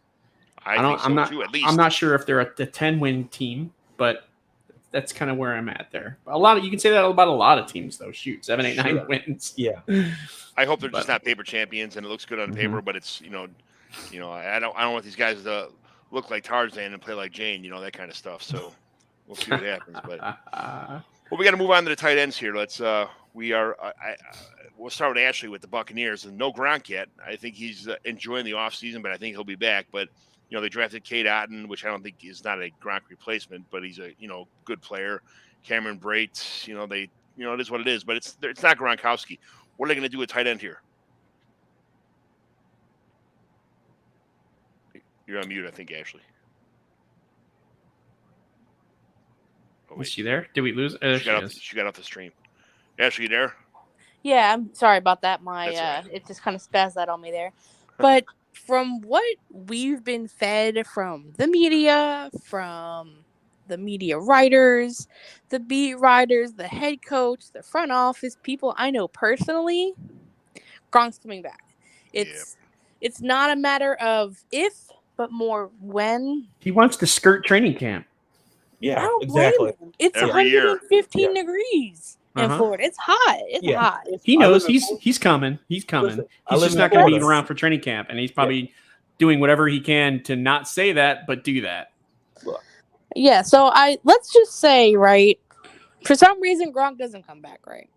I'm not sure if they're a 10-win team, but that's kind of where I'm at there. You can say that about a lot of teams, though. Shoot, 7, 8, 9 wins. Yeah. I hope they're just not paper champions, and it looks good on paper, but it's I don't want these guys to look like Tarzan and play like Jane, that kind of stuff. So we'll see what happens. But we got to move on to the tight ends here. We'll start with Ashley with the Buccaneers, and no Gronk yet. I think he's enjoying the offseason, but I think he'll be back. But they drafted Cade Otton, which I don't think is not a Gronk replacement, but he's a good player. Cameron Brate, it is what it is. But it's not Gronkowski. What are they going to do with tight end here? You're on mute, I think, Ashley. Oh, Is she there? Did we lose? There she is. She got off the stream. Ashley, you there? Yeah, I'm sorry about that. My That's all right. it just kind of spazzed out on me there. But from what we've been fed from the media writers, the beat writers, the head coach, the front office, people I know personally, Gronk's coming back. It's not a matter of if, but more when. He wants to skirt training camp. I Yeah, don't exactly. blame him. It's Every year. 115 degrees in Florida. It's hot. It's hot. He knows he's coming. He's coming. Listen, he's just not going to be around for training camp, and he's probably doing whatever he can to not say that, but do that. Yeah, so let's just say, right, for some reason Gronk doesn't come back, right?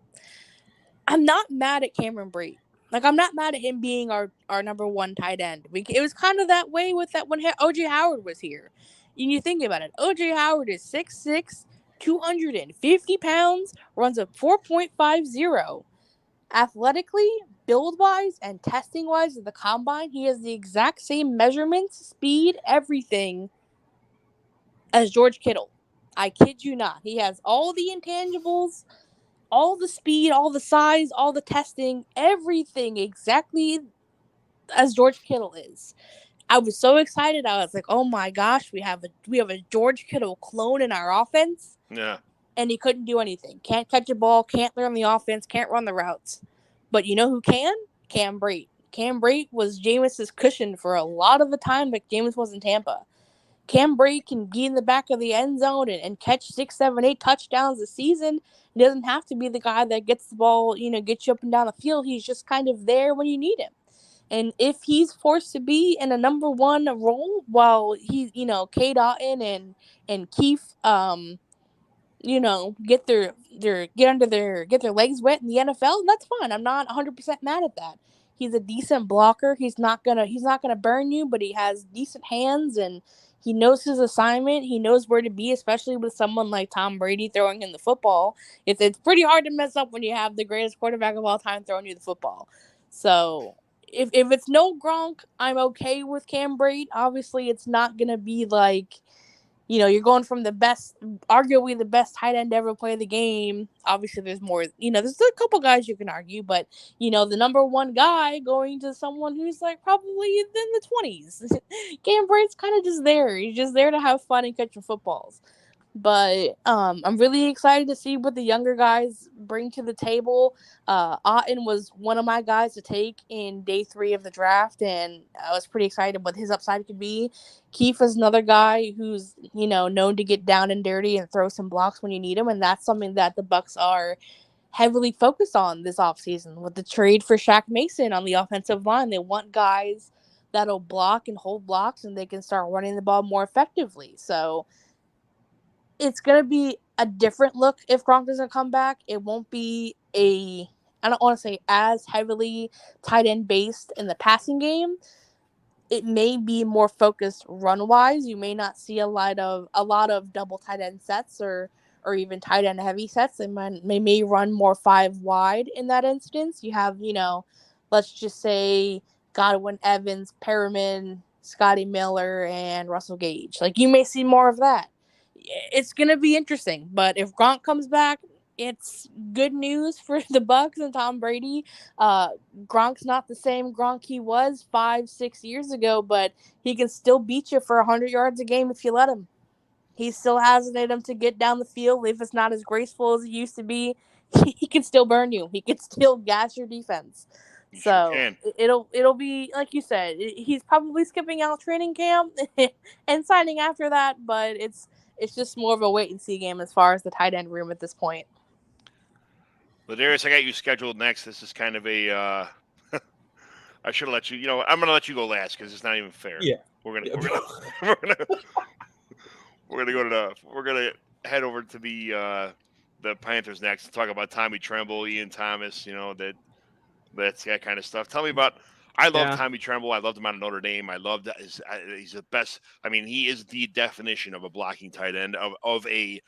I'm not mad at Cameron Brate. Like, I'm not mad at him being our number one tight end. It was kind of that way with that when O.J. Howard was here. And you think about it. O.J. Howard is 6'6", 250 pounds, runs a 4.50. Athletically, build-wise, and testing-wise at the combine, he has the exact same measurements, speed, everything as George Kittle. I kid you not. He has all the intangibles, all the speed, all the size, all the testing, everything exactly as George Kittle is. I was so excited. I was like, "Oh my gosh, we have a George Kittle clone in our offense." Yeah. And he couldn't do anything. Can't catch a ball, can't learn the offense, can't run the routes. But you know who can? Cam Brate. Cam Brate was Jameis's cushion for a lot of the time that Jameis was in Tampa. Cam Brate can be in the back of the end zone and catch 6, 7, 8 touchdowns a season. He doesn't have to be the guy that gets the ball, gets you up and down the field. He's just kind of there when you need him. And if he's forced to be in a number one role while he's, K. Dotton and Keith, get their legs wet in the NFL, that's fine. I'm not 100% mad at that. He's a decent blocker. He's not gonna burn you, but he has decent hands and he knows his assignment. He knows where to be, especially with someone like Tom Brady throwing him the football. It's pretty hard to mess up when you have the greatest quarterback of all time throwing you the football. So if it's no Gronk, I'm okay with Cam Brate. Obviously, it's not gonna be like, you're going from arguably the best tight end to ever play the game. Obviously, there's more, there's a couple guys you can argue, but, the number one guy going to someone who's like probably in the 20s. Cam Brate's kind of just there. He's just there to have fun and catch your footballs. But I'm really excited to see what the younger guys bring to the table. Otten was one of my guys to take in day 3 of the draft, and I was pretty excited what his upside could be. Keith is another guy who's, known to get down and dirty and throw some blocks when you need him, and that's something that the Bucs are heavily focused on this offseason. With the trade for Shaq Mason on the offensive line, they want guys that'll block and hold blocks, and they can start running the ball more effectively. So it's going to be a different look if Gronk doesn't come back. It won't be I don't want to say as heavily tight end based in the passing game. It may be more focused run wise. You may not see a lot of double tight end sets or even tight end heavy sets. They may run more 5 wide in that instance. You have, let's just say Godwin, Evans, Perriman, Scotty Miller, and Russell Gage. Like, you may see more of that. It's going to be interesting, but if Gronk comes back, it's good news for the Bucs and Tom Brady. Gronk's not the same Gronk he was 5-6 years ago, but he can still beat you for 100 yards a game if you let him. He still has it in him to get down the field. If it's not as graceful as it used to be, he can still burn you. He can still gas your defense. So it'll be like you said. He's probably skipping out training camp and signing after that, but it's just more of a wait and see game as far as the tight end room at this point. Ladarius, I got you scheduled next. This is kind of a. I should have let you. I'm going to let you go last because it's not even fair. Yeah, we're gonna head over to the Panthers next to talk about Tommy Tremble, Ian Thomas. That's that kind of stuff. Tell me about. I love Tommy Tremble. I loved him out of Notre Dame. I loved that. He's the best. I mean, he is the definition of a blocking tight end of a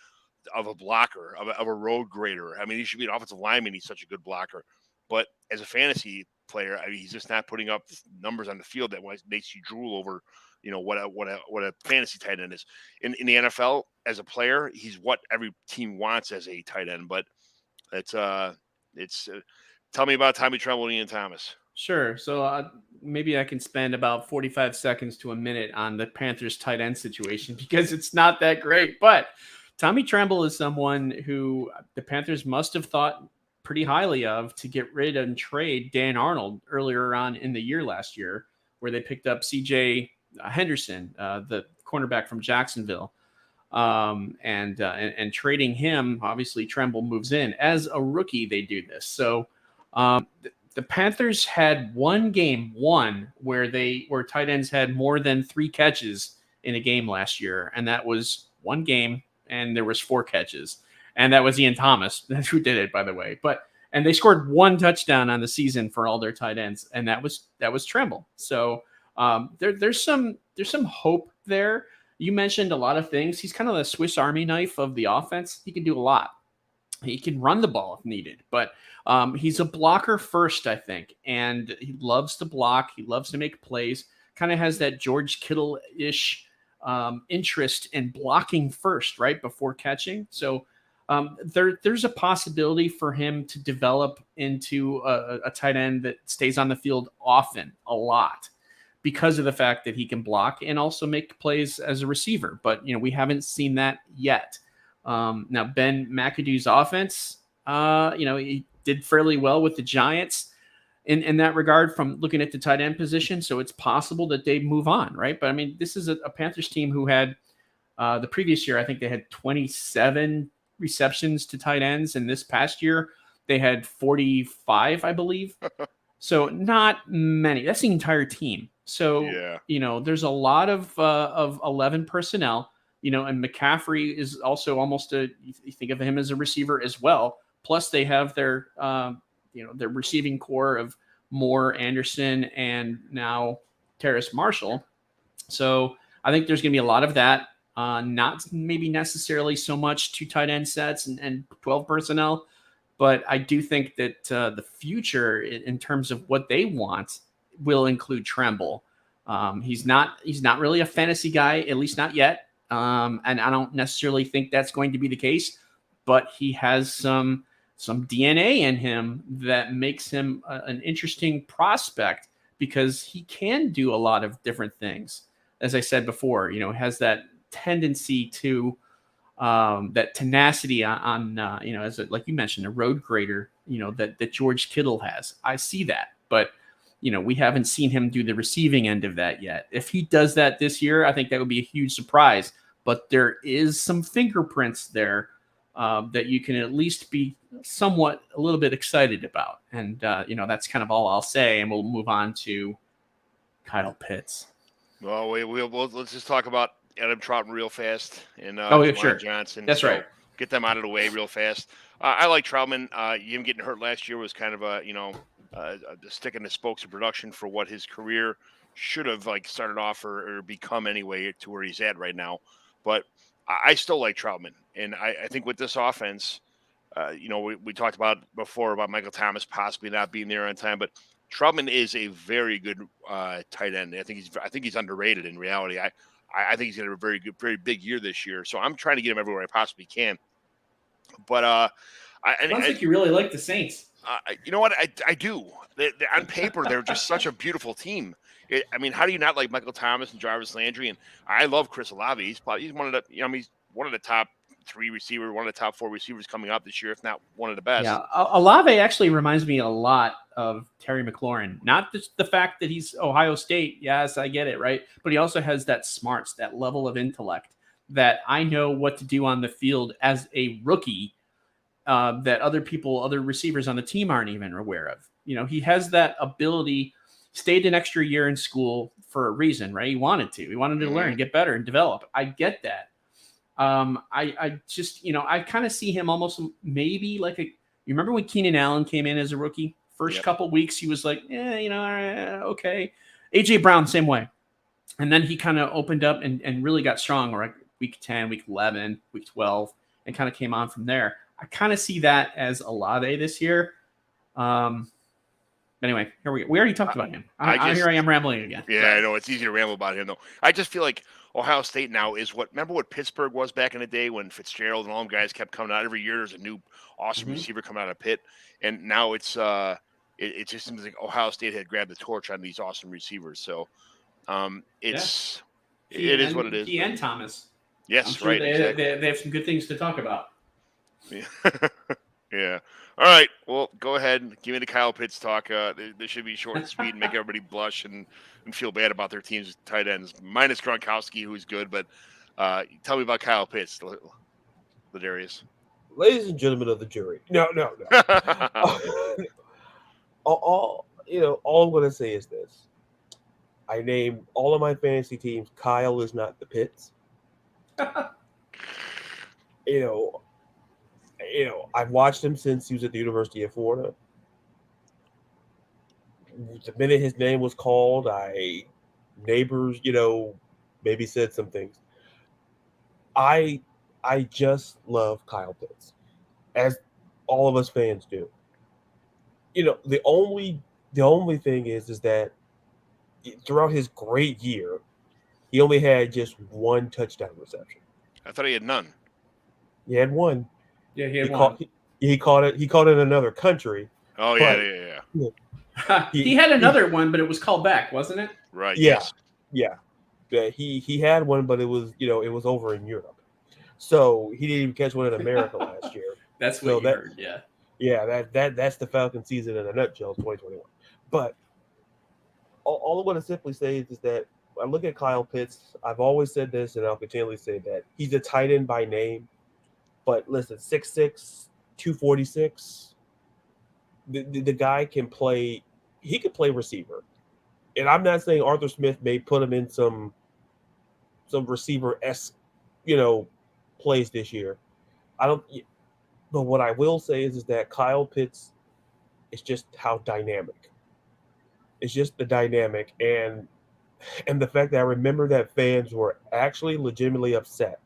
of a blocker, of a road grader. I mean, he should be an offensive lineman. He's such a good blocker. But as a fantasy player, I mean, he's just not putting up numbers on the field that makes you drool over, what a fantasy tight end is. In the NFL, as a player, he's what every team wants as a tight end. But it's tell me about Tommy Tremble and Ian Thomas. Sure. So maybe I can spend about 45 seconds to a minute on the Panthers tight end situation because it's not that great. But Tommy Tremble is someone who the Panthers must have thought pretty highly of to get rid and trade Dan Arnold earlier on in the year last year, where they picked up C.J. Henderson, the cornerback from Jacksonville. And trading him, obviously Tremble moves in. As a rookie, they do this. So the Panthers had one game where tight ends had more than 3 catches in a game last year, and that was one game, and there was 4 catches, and that was Ian Thomas who did it, by the way. And they scored 1 touchdown on the season for all their tight ends, and that was Tremble. So there's some hope there. You mentioned a lot of things. He's kind of the Swiss Army knife of the offense. He can do a lot. He can run the ball if needed, but he's a blocker first, I think, and he loves to block. He loves to make plays. Kind of has that George Kittle-ish interest in blocking first, right before catching. So there's a possibility for him to develop into a tight end that stays on the field often, a lot, because of the fact that he can block and also make plays as a receiver. But we haven't seen that yet. Now Ben McAdoo's offense, he did fairly well with the Giants in that regard from looking at the tight end position. So it's possible that they move on, right? But I mean, this is a Panthers team who had the previous year, I think they had 27 receptions to tight ends, and this past year they had 45, I believe. So not many. That's the entire team. So there's a lot of 11 personnel. And McCaffrey is also almost you think of him as a receiver as well. Plus they have their receiving core of Moore, Anderson, and now Terrace Marshall. So I think there's going to be a lot of that. Not maybe necessarily so much 2 tight end sets and 12 personnel, but I do think that the future in terms of what they want will include Tremble. He's not really a fantasy guy, at least not yet. And I don't necessarily think that's going to be the case, but he has some DNA in him that makes him an interesting prospect because he can do a lot of different things. As I said before, has that tendency to that tenacity on as like you mentioned, a road grader, that George Kittle has. I see that, but we haven't seen him do the receiving end of that yet. If he does that this year, I think that would be a huge surprise. But there is some fingerprints there that you can at least be somewhat a little bit excited about. And, that's kind of all I'll say. And we'll move on to Kyle Pitts. Well, let's just talk about Adam Troutman real fast and sure. Johnson. That's right. Get them out of the way real fast. I like Troutman. Him getting hurt last year was kind of a stick in the spokes of production for what his career should have started off or become anyway to where he's at right now. But I still like Troutman. And I think with this offense, we talked about before about Michael Thomas possibly not being there on time, but Troutman is a very good tight end. I think he's underrated in reality. I think he's going to have a very good, very big year this year. So I'm trying to get him everywhere I possibly can. But I think you really like the Saints. You know what? I do. On paper, they're just such a beautiful team. How do you not like Michael Thomas and Jarvis Landry? And I love Chris Olave. He's one of the he's one of the top 3 receivers, one of the top 4 receivers coming up this year, if not one of the best. Yeah, Olave actually reminds me a lot of Terry McLaurin. Not just the fact that he's Ohio State. Yes, I get it, right? But he also has that smarts, that level of intellect that I know what to do on the field as a rookie that other receivers on the team aren't even aware of. He has that ability. Stayed an extra year in school for a reason, right? He wanted to learn, get better, and develop. I get that. I just, I kind of see him almost maybe like you remember when Keenan Allen came in as a rookie? First couple weeks, he was like, okay. AJ Brown, same way. And then he kind of opened up and really got strong, like week 10, week 11, week 12. and kind of came on from there. I kind of see that as Olave this year. Anyway, here we go. We already talked about him. Here I am rambling again. Yeah, I know. It's easy to ramble about him, though. I just feel like Ohio State now is remember what Pittsburgh was back in the day when Fitzgerald and all them guys kept coming out every year. There's a new awesome receiver coming out of Pitt, and now it just seems like Ohio State had grabbed the torch on these awesome receivers. So it is what it is. He and Thomas. Yes, sure right. They have some good things to talk about. Yeah. Yeah. All right. Well, go ahead and give me the Kyle Pitts talk. This should be short and sweet and make everybody blush and feel bad about their team's tight ends, minus Gronkowski, who's good. But tell me about Kyle Pitts, Ladarius. Ladies and gentlemen of the jury. No. all I'm going to say is this. I named all of my fantasy teams. Kyle is not the Pitts. I've watched him since he was at the University of Florida. The minute his name was called, neighbors, maybe said some things. I just love Kyle Pitts, as all of us fans do. The only thing is that throughout his great year, he only had just one touchdown reception. I thought he had none. He had one. Yeah, he had one. He caught it in another country. Oh, yeah. He had another one, but it was called back, wasn't it? Right. Yeah. Yes. Yeah. He had one, but it was over in Europe. So he didn't even catch one in America last year. That's what you heard, yeah. Yeah, that's the Falcon season in a nutshell, 2021. But all I want to simply say is that I look at Kyle Pitts. I've always said this, and I'll continually say that he's a tight end by name. But listen, 6'6", 246. The guy can play. He can play receiver, and I'm not saying Arthur Smith may put him in some receiver-esque, plays this year. I don't. But what I will say is that Kyle Pitts is just how dynamic. It's just the dynamic, and the fact that I remember that fans were actually legitimately upset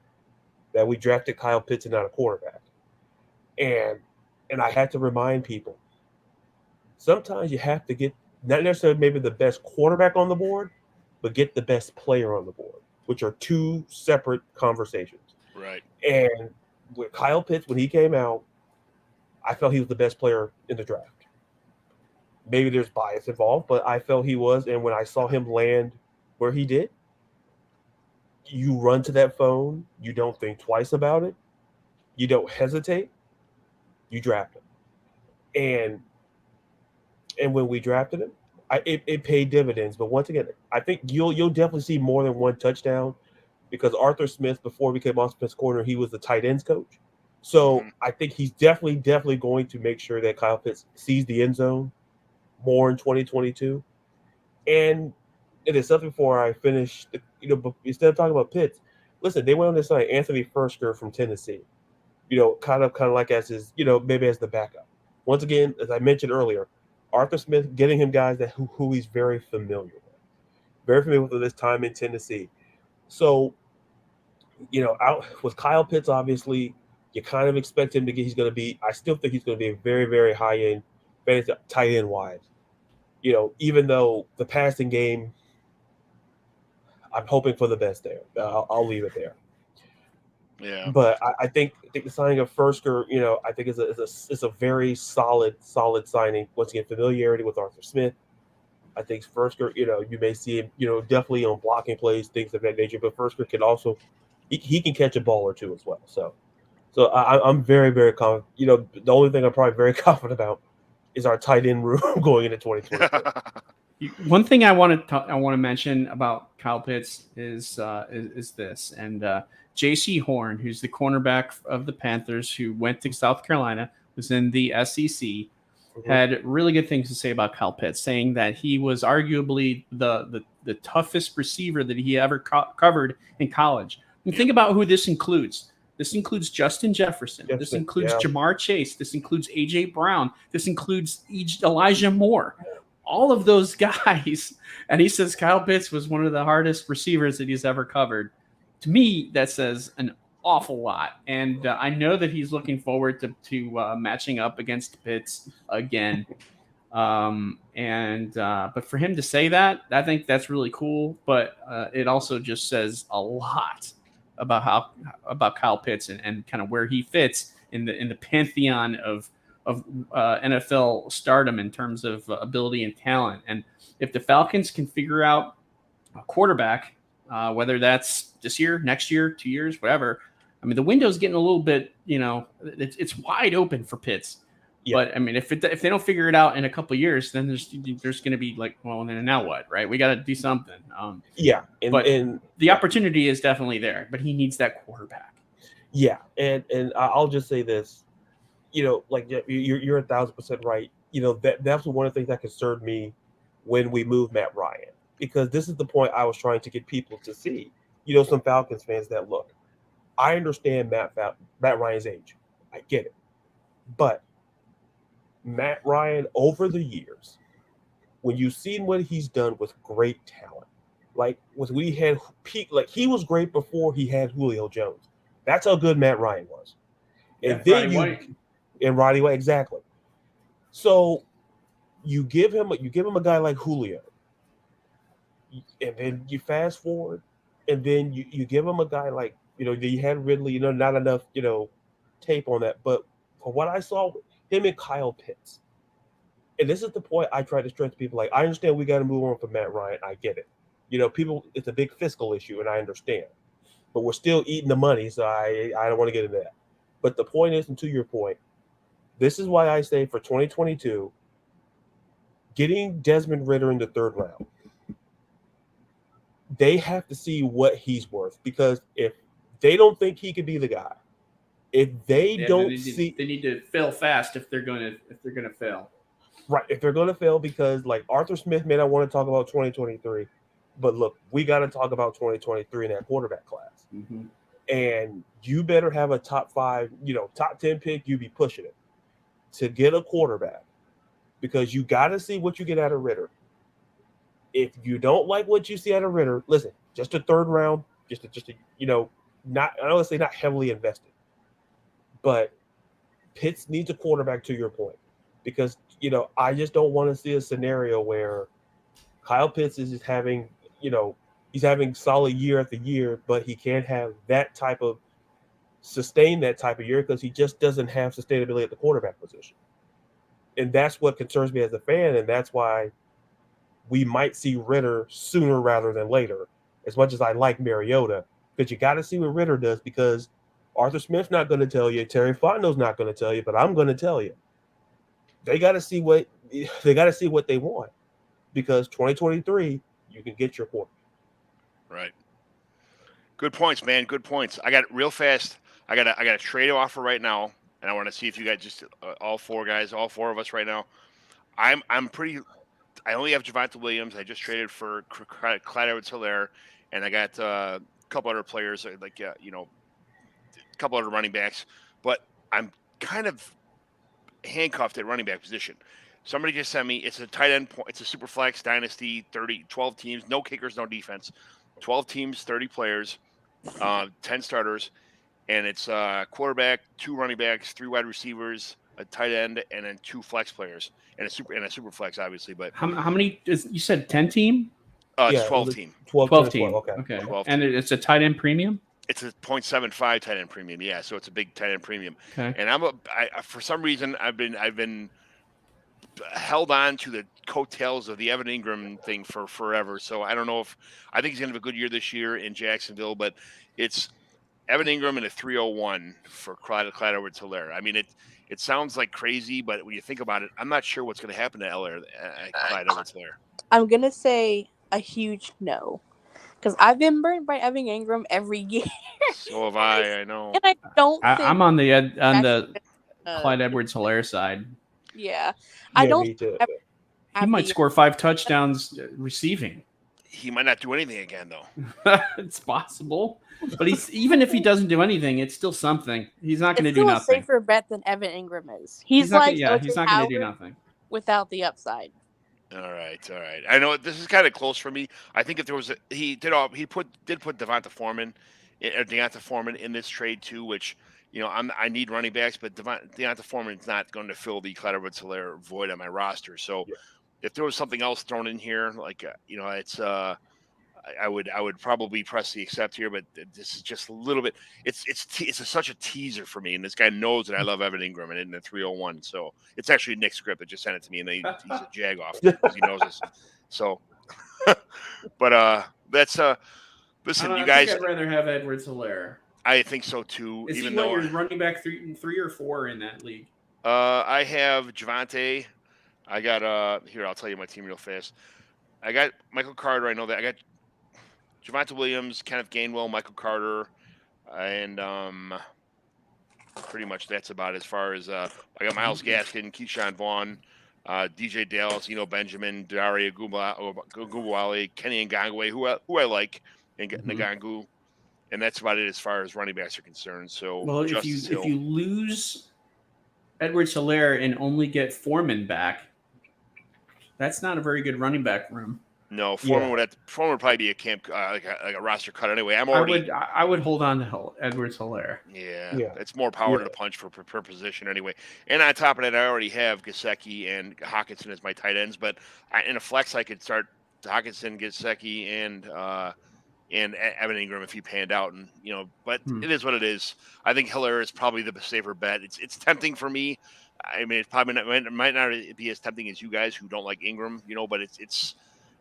that we drafted Kyle Pitts and not a quarterback. And I had to remind people, sometimes you have to get not necessarily maybe the best quarterback on the board, but get the best player on the board, which are two separate conversations. Right. And with Kyle Pitts, when he came out, I felt he was the best player in the draft. Maybe there's bias involved, but I felt he was. And when I saw him land where he did, you run to that phone. You don't think twice about it. You don't hesitate. You draft him. And when we drafted him, it paid dividends. But once again, I think you'll definitely see more than one touchdown because Arthur Smith, before he became offensive coordinator, he was the tight ends coach. So I think he's definitely going to make sure that Kyle Pitts sees the end zone more in 2022. And it is something before I finish, instead of talking about Pitts, listen, they went on to sign Anthony Firsker from Tennessee, kind of like as his, maybe as the backup. Once again, as I mentioned earlier, Arthur Smith getting him guys who he's very familiar with this time in Tennessee. So, out with Kyle Pitts, obviously, you kind of expect him I still think he's going to be a very, very high end fantasy tight end wise. Even though the passing game, I'm hoping for the best there. I'll leave it there. Yeah. But I think the signing of Firsker, I think is a very solid signing. Once again, familiarity with Arthur Smith. I think Firsker, you may see him, definitely on blocking plays, things of that nature. But Firsker can also, he can catch a ball or two as well. So I'm very, very confident. The only thing I'm probably very confident about is our tight end room going into 2022. One thing I want to mention about Kyle Pitts is this, and J.C. Horn, who's the cornerback of the Panthers, who went to South Carolina, was in the SEC, had really good things to say about Kyle Pitts, saying that he was arguably the toughest receiver that he ever covered in college. And think about who this includes. This includes Justin Jefferson. This includes Jamar Chase. This includes A.J. Brown. This includes Elijah Moore. All of those guys. And he says Kyle Pitts was one of the hardest receivers that he's ever covered. To me, that says an awful lot, and I know that he's looking forward to matching up against Pitts again. But for him to say that, I think that's really cool. But it also just says a lot about Kyle Pitts and kind of where he fits in the pantheon of NFL stardom in terms of ability and talent. And if the Falcons can figure out a quarterback, whether that's this year, next year, 2 years, whatever. I mean, the window's getting a little bit, it's wide open for Pitts. Yeah. But I mean, if they don't figure it out in a couple of years, then there's going to be like, well, then now what, right? We got to do something. And the opportunity is definitely there, but he needs that quarterback. Yeah, and I'll just say this, like you're 1,000% right. That's one of the things that concerned me when we moved Matt Ryan, because this is the point I was trying to get people to see. Some Falcons fans that look, I understand Matt Ryan's age, I get it, but Matt Ryan, over the years, when you've seen what he's done with great talent, like when we had peak, like he was great before he had Julio Jones. That's how good Matt Ryan was. And then Roddy White, exactly. So you give him a guy like Julio, and then you fast forward, and then you give him a guy like, you had Ridley, not enough, tape on that. But for what I saw, him and Kyle Pitts. And this is the point I try to stress to people. Like, I understand we got to move on from Matt Ryan. I get it. People, it's a big fiscal issue, and I understand. But we're still eating the money, so I don't want to get into that. But the point is, and to your point, this is why I say for 2022, getting Desmond Ridder in the third round, they have to see what he's worth. Because if they don't think he could be the guy, if they need to fail fast if they're going to fail. Right, if they're going to fail, because like Arthur Smith may not want to talk about 2023, but look, we got to talk about 2023 in that quarterback class. Mm-hmm. And you better have a top 5, top 10 pick. You be pushing it to get a quarterback, because you got to see what you get out of Ridder. If you don't like what you see out of Ridder, listen, just a third round, just not, I don't want to say not heavily invested. But Pitts needs a quarterback, to your point, because, I just don't want to see a scenario where Kyle Pitts is just having, he's having solid year after year, but he can't have sustain that type of year because he just doesn't have sustainability at the quarterback position. And that's what concerns me as a fan, and that's why we might see Ridder sooner rather than later, as much as I like Mariota, because you got to see what Ridder does, because Arthur Smith's not going to tell you. Terry Fontenot's not going to tell you, but I'm going to tell you. They got to see what they want, because 2023 you can get your quarterback. Right. Good points, man. Good points. I got it real fast. I got a trade offer right now, and I want to see if you guys just all four of us right now. I only have Javonte Williams. I just traded for Clyde Edwards-Helaire, and I got a couple other players like a couple other running backs, but I'm kind of handcuffed at running back position. Somebody just sent me, it's a tight end, it's a super flex dynasty, 12 teams, no kickers, no defense, 12 teams, 30 players, 10 starters, and it's quarterback, 2 running backs, 3 wide receivers, a tight end, and then 2 flex players, and a super flex, obviously. But how many? You said 10 team? It's 12 team. 12 team. Okay. 12 and team. It's a tight end premium. It's a 0.75 tight end premium, yeah. So it's a big tight end premium. Okay. And for some reason I've been held on to the coattails of the Evan Ingram thing for forever. So I don't know I think he's gonna have a good year this year in Jacksonville, but it's Evan Ingram and a 301 for Clyde Edwards-Helaire. I mean, it sounds like crazy, but when you think about it, I'm not sure what's gonna happen to Clyde Edwards-Helaire. I'm gonna say a huge no. Because I've been burned by Evan Ingram every year. So have I know. And I don't think I'm on the Clyde Edwards-Helaire side. Yeah. I don't Me too. He might score 5 touchdowns receiving. He might not do anything again, though. It's possible. But even if he doesn't do anything, it's still something. He's not going to do nothing. It's still a safer bet than Evan Ingram is. He's not going to do nothing. Without the upside. All right. I know this is kind of close for me. I think if there was he did put Devonta Foreman Deonta Foreman in this trade too, which I need running backs, but Deonta Foreman is not going to fill the Clyde Edwards-Helaire void on my roster. So Yeah. if there was something else thrown in here, like it's I would probably press the accept here, but this is just a little bit. It's such a teaser for me, and this guy knows that I love Evan Ingram and in the 301. So it's actually Nick Script that just sent it to me, and he's a jag off because he knows this. So, but that's listen, you guys. I'd rather have Edwards-Helaire. I think so too. Is even he though you're running back three or four in that league? I have Javonte. I got here. I'll tell you my team real fast. I got Michael Carter. I know that I got Javonte Williams, Kenneth Gainwell, Michael Carter, and pretty much that's about as far as I got Myles Gaskin, Keyshawn Vaughn, DJ Dallas, Benjamin, Daria Gubawale, Kenny Ngangwe, who I like, and Ngangu, and that's about it as far as running backs are concerned. So, well, if you lose Edwards-Helaire and only get Foreman back, that's not a very good running back room. No, Foreman would probably be a camp like a roster cut anyway. I would hold on to Edwards-Helaire. Yeah, it's more power to the punch per position anyway. And on top of that, I already have Gesicki and Hockenson as my tight ends. But in a flex, I could start Hockenson, Gesicki, and Evan Ingram if he panned out. And but it is what it is. I think Helaire is probably the safer bet. It's tempting for me. I mean, it's probably might not be as tempting as you guys who don't like Ingram, but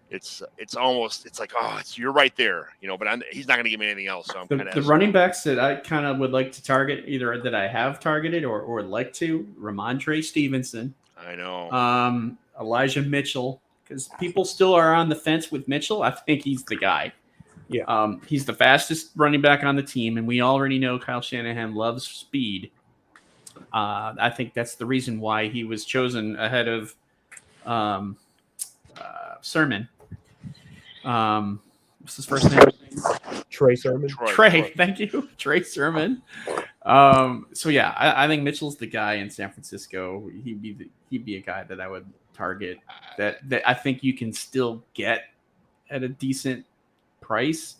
it's almost like you're right there, but he's not going to give me anything else. So the running backs that I kind of would like to target, either that I have targeted or like to, Ramondre Stevenson. I know. Elijah Mitchell, because people still are on the fence with Mitchell. I think he's the guy. Yeah. He's the fastest running back on the team, and we already know Kyle Shanahan loves speed. I think that's the reason why he was chosen ahead of Sermon. What's his first name? Trey Sermon. Trey, thank you. Trey Sermon. So yeah, I think Mitchell's the guy in San Francisco. He'd be a guy that I would target. That I think you can still get at a decent price.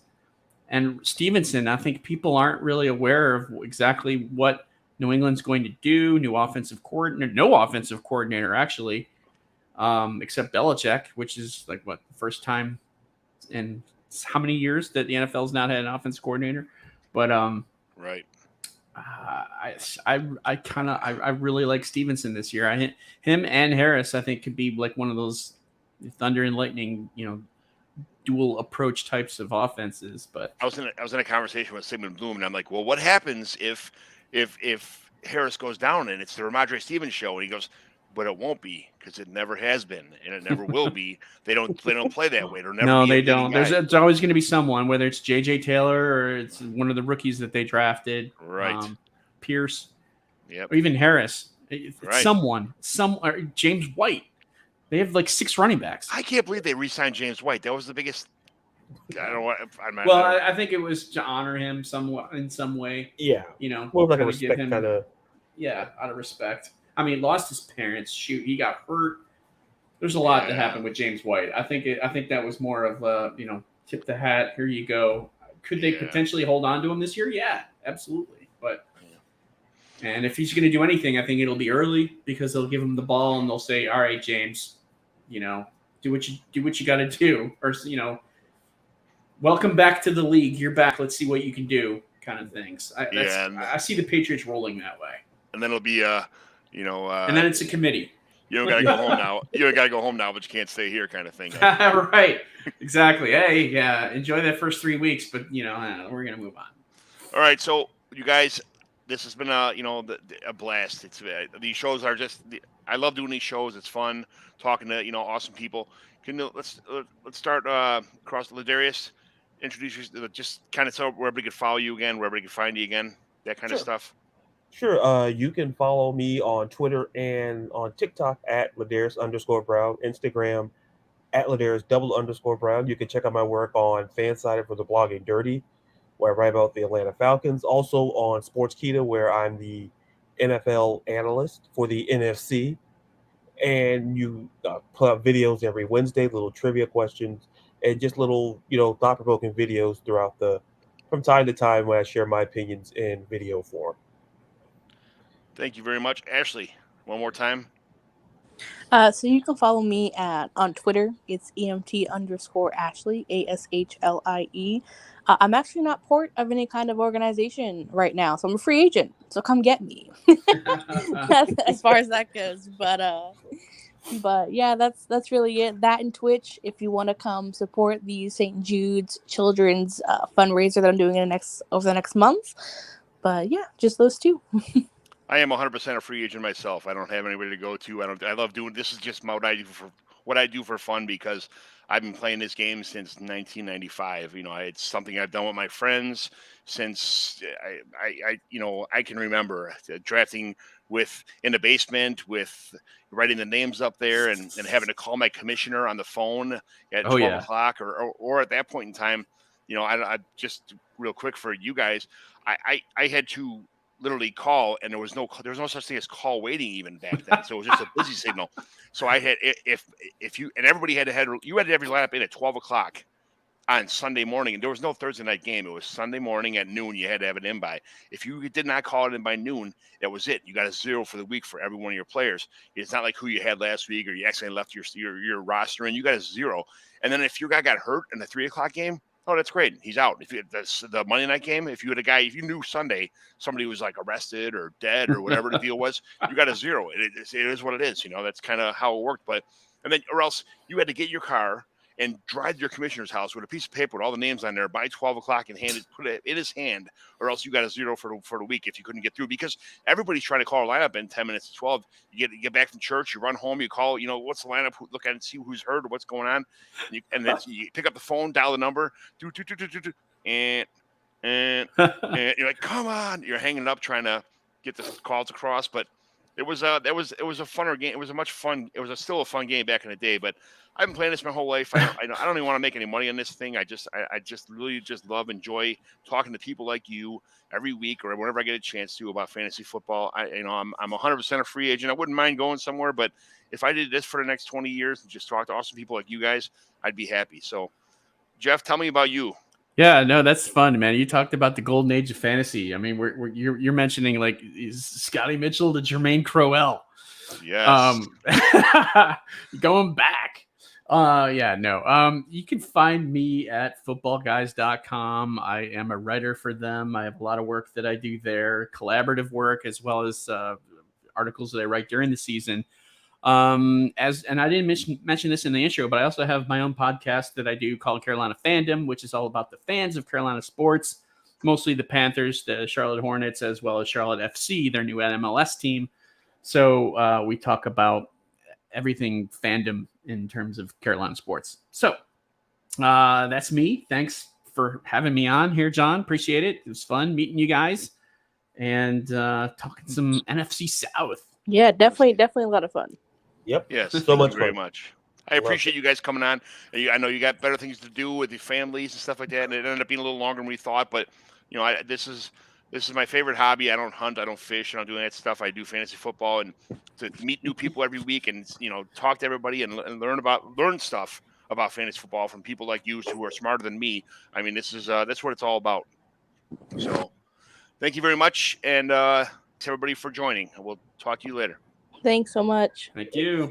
And Stevenson, I think people aren't really aware of exactly what New England's going to do. No offensive coordinator actually. Except Belichick, which is like the first time in how many years that the NFL's not had an offensive coordinator. But right. I really like Stevenson this year. Him and Harris, I think, could be like one of those thunder and lightning, dual approach types of offenses. But I was in a conversation with Sigmund Bloom, and I'm like, well, what happens if Harris goes down and it's the Ramondre Stevens show? And he goes, but it won't be, because it never has been, and it never will be. They don't play that way. No, they don't. There's always going to be someone, whether it's J.J. Taylor or it's one of the rookies that they drafted, right? Pierce, yep, or even Harris. It's right. or James White. They have like 6 running backs. I can't believe they re-signed James White. That was the biggest. I don't know what. I think it was to honor him somewhat in some way. Yeah, well, like a respect kind of. Yeah, out of respect. I mean, lost his parents. Shoot, he got hurt. There's a lot that happened with James White. I think that was more of tip the hat. Here you go. Could they potentially hold on to him this year? Yeah, absolutely. And if he's going to do anything, I think it'll be early, because they'll give him the ball and they'll say, "All right, James, do what you got to do," or welcome back to the league. You're back. Let's see what you can do, kind of things. I see the Patriots rolling that way. And then it'll be and then it's a committee. You don't got to go home now. You got to go home now, but you can't stay here, kind of thing. Right. Exactly. Hey, yeah. Enjoy that first 3 weeks, but we're gonna move on. All right. So you guys, this has been a blast. It's these shows are just. I love doing these shows. It's fun talking to awesome people. Let's start across Ladarius. Introduce yourself, just kind of so where everybody can follow you again, where everybody can find you again, that kind of stuff. Sure. You can follow me on Twitter and on TikTok at Ladarius_Brown, Instagram at Ladarius_Brown. You can check out my work on Fansided for the Blogging Dirty, where I write about the Atlanta Falcons. Also on Sportskeeda, where I'm the NFL analyst for the NFC. And you put out videos every Wednesday, little trivia questions, and just little, thought-provoking videos throughout the from time to time when I share my opinions in video form. Thank you very much. Ashley, one more time. So you can follow me on Twitter. It's EMT_Ashley, ASHLIE. I'm actually not part of any kind of organization right now, so I'm a free agent. So come get me. As far as that goes, but yeah, that's really it. That and Twitch. If you want to come support the St. Jude's Children's fundraiser that I'm doing over the next month. But yeah, just those two. I am 100% a free agent myself. I don't have anybody to go to. I love doing this. Is just what I do for fun because I've been playing this game since 1995. It's something I've done with my friends since I can remember drafting in the basement with writing the names up there and having to call my commissioner on the phone at 12 o'clock or at that point in time. I just real quick for you guys, I had to literally call, and there was no such thing as call waiting even back then. So it was just a busy signal. So I had if you and everybody had to have your lineup in at 12 o'clock on Sunday morning, and there was no Thursday night game. It was Sunday morning at noon. You had to have it in by. If you did not call it in by noon, that was it. You got a 0 for the week for every one of your players. It's not like who you had last week or you accidentally left your roster and you got a 0. And then if your guy got hurt in the 3 o'clock game, oh, that's great. He's out. If the Monday night game, if you had a guy, if you knew Sunday somebody was like arrested or dead or whatever the deal was, you got a 0. It is what it is. That's kind of how it worked. Or else you had to get your car and drive to your commissioner's house with a piece of paper with all the names on there by 12 o'clock and put it in his hand, or else you got a 0 for the week if you couldn't get through, because everybody's trying to call a lineup in 10 minutes to 12. You get back from church, you run home, you call, what's the lineup, look at it and see who's hurt or what's going on. And then you pick up the phone, dial the number, and you're like, come on, you're hanging it up trying to get the calls across. But it was a funner game. It was still a fun game back in the day, but I've been playing this my whole life. I don't even want to make any money on this thing. I just really enjoy talking to people like you every week or whenever I get a chance to about fantasy football. I'm 100% a free agent. I wouldn't mind going somewhere, but if I did this for the next 20 years and just talk to awesome people like you guys, I'd be happy. So, Jeff, tell me about you. Yeah, no, that's fun, man. You talked about the golden age of fantasy. I mean, you're mentioning like Scotty Mitchell to Jermaine Crowell. Yes. Going back. You can find me at footballguys.com. I am a writer for them. I have a lot of work that I do there, collaborative work, as well as articles that I write during the season. And I didn't mention this in the intro, but I also have my own podcast that I do called Carolina Fandom, which is all about the fans of Carolina sports, mostly the Panthers, the Charlotte Hornets, as well as Charlotte FC, their new MLS team. So we talk about everything fandom in terms of Carolina sports. So that's me. Thanks for having me on here, John. Appreciate it. It was fun meeting you guys and talking some NFC South. Yeah, definitely a lot of fun. Yep. Yes. So much very fun. much. I appreciate you guys coming on. I know you got better things to do with your families and stuff like that, and it ended up being a little longer than we thought. But this is my favorite hobby. I don't hunt, I don't fish, I don't do that stuff. I do fantasy football, and to meet new people every week and talk to everybody and learn stuff about fantasy football from people like you who are smarter than me. I mean, this is that's what it's all about. So, thank you very much, and thanks everybody for joining. We'll talk to you later. Thanks so much. Thank you.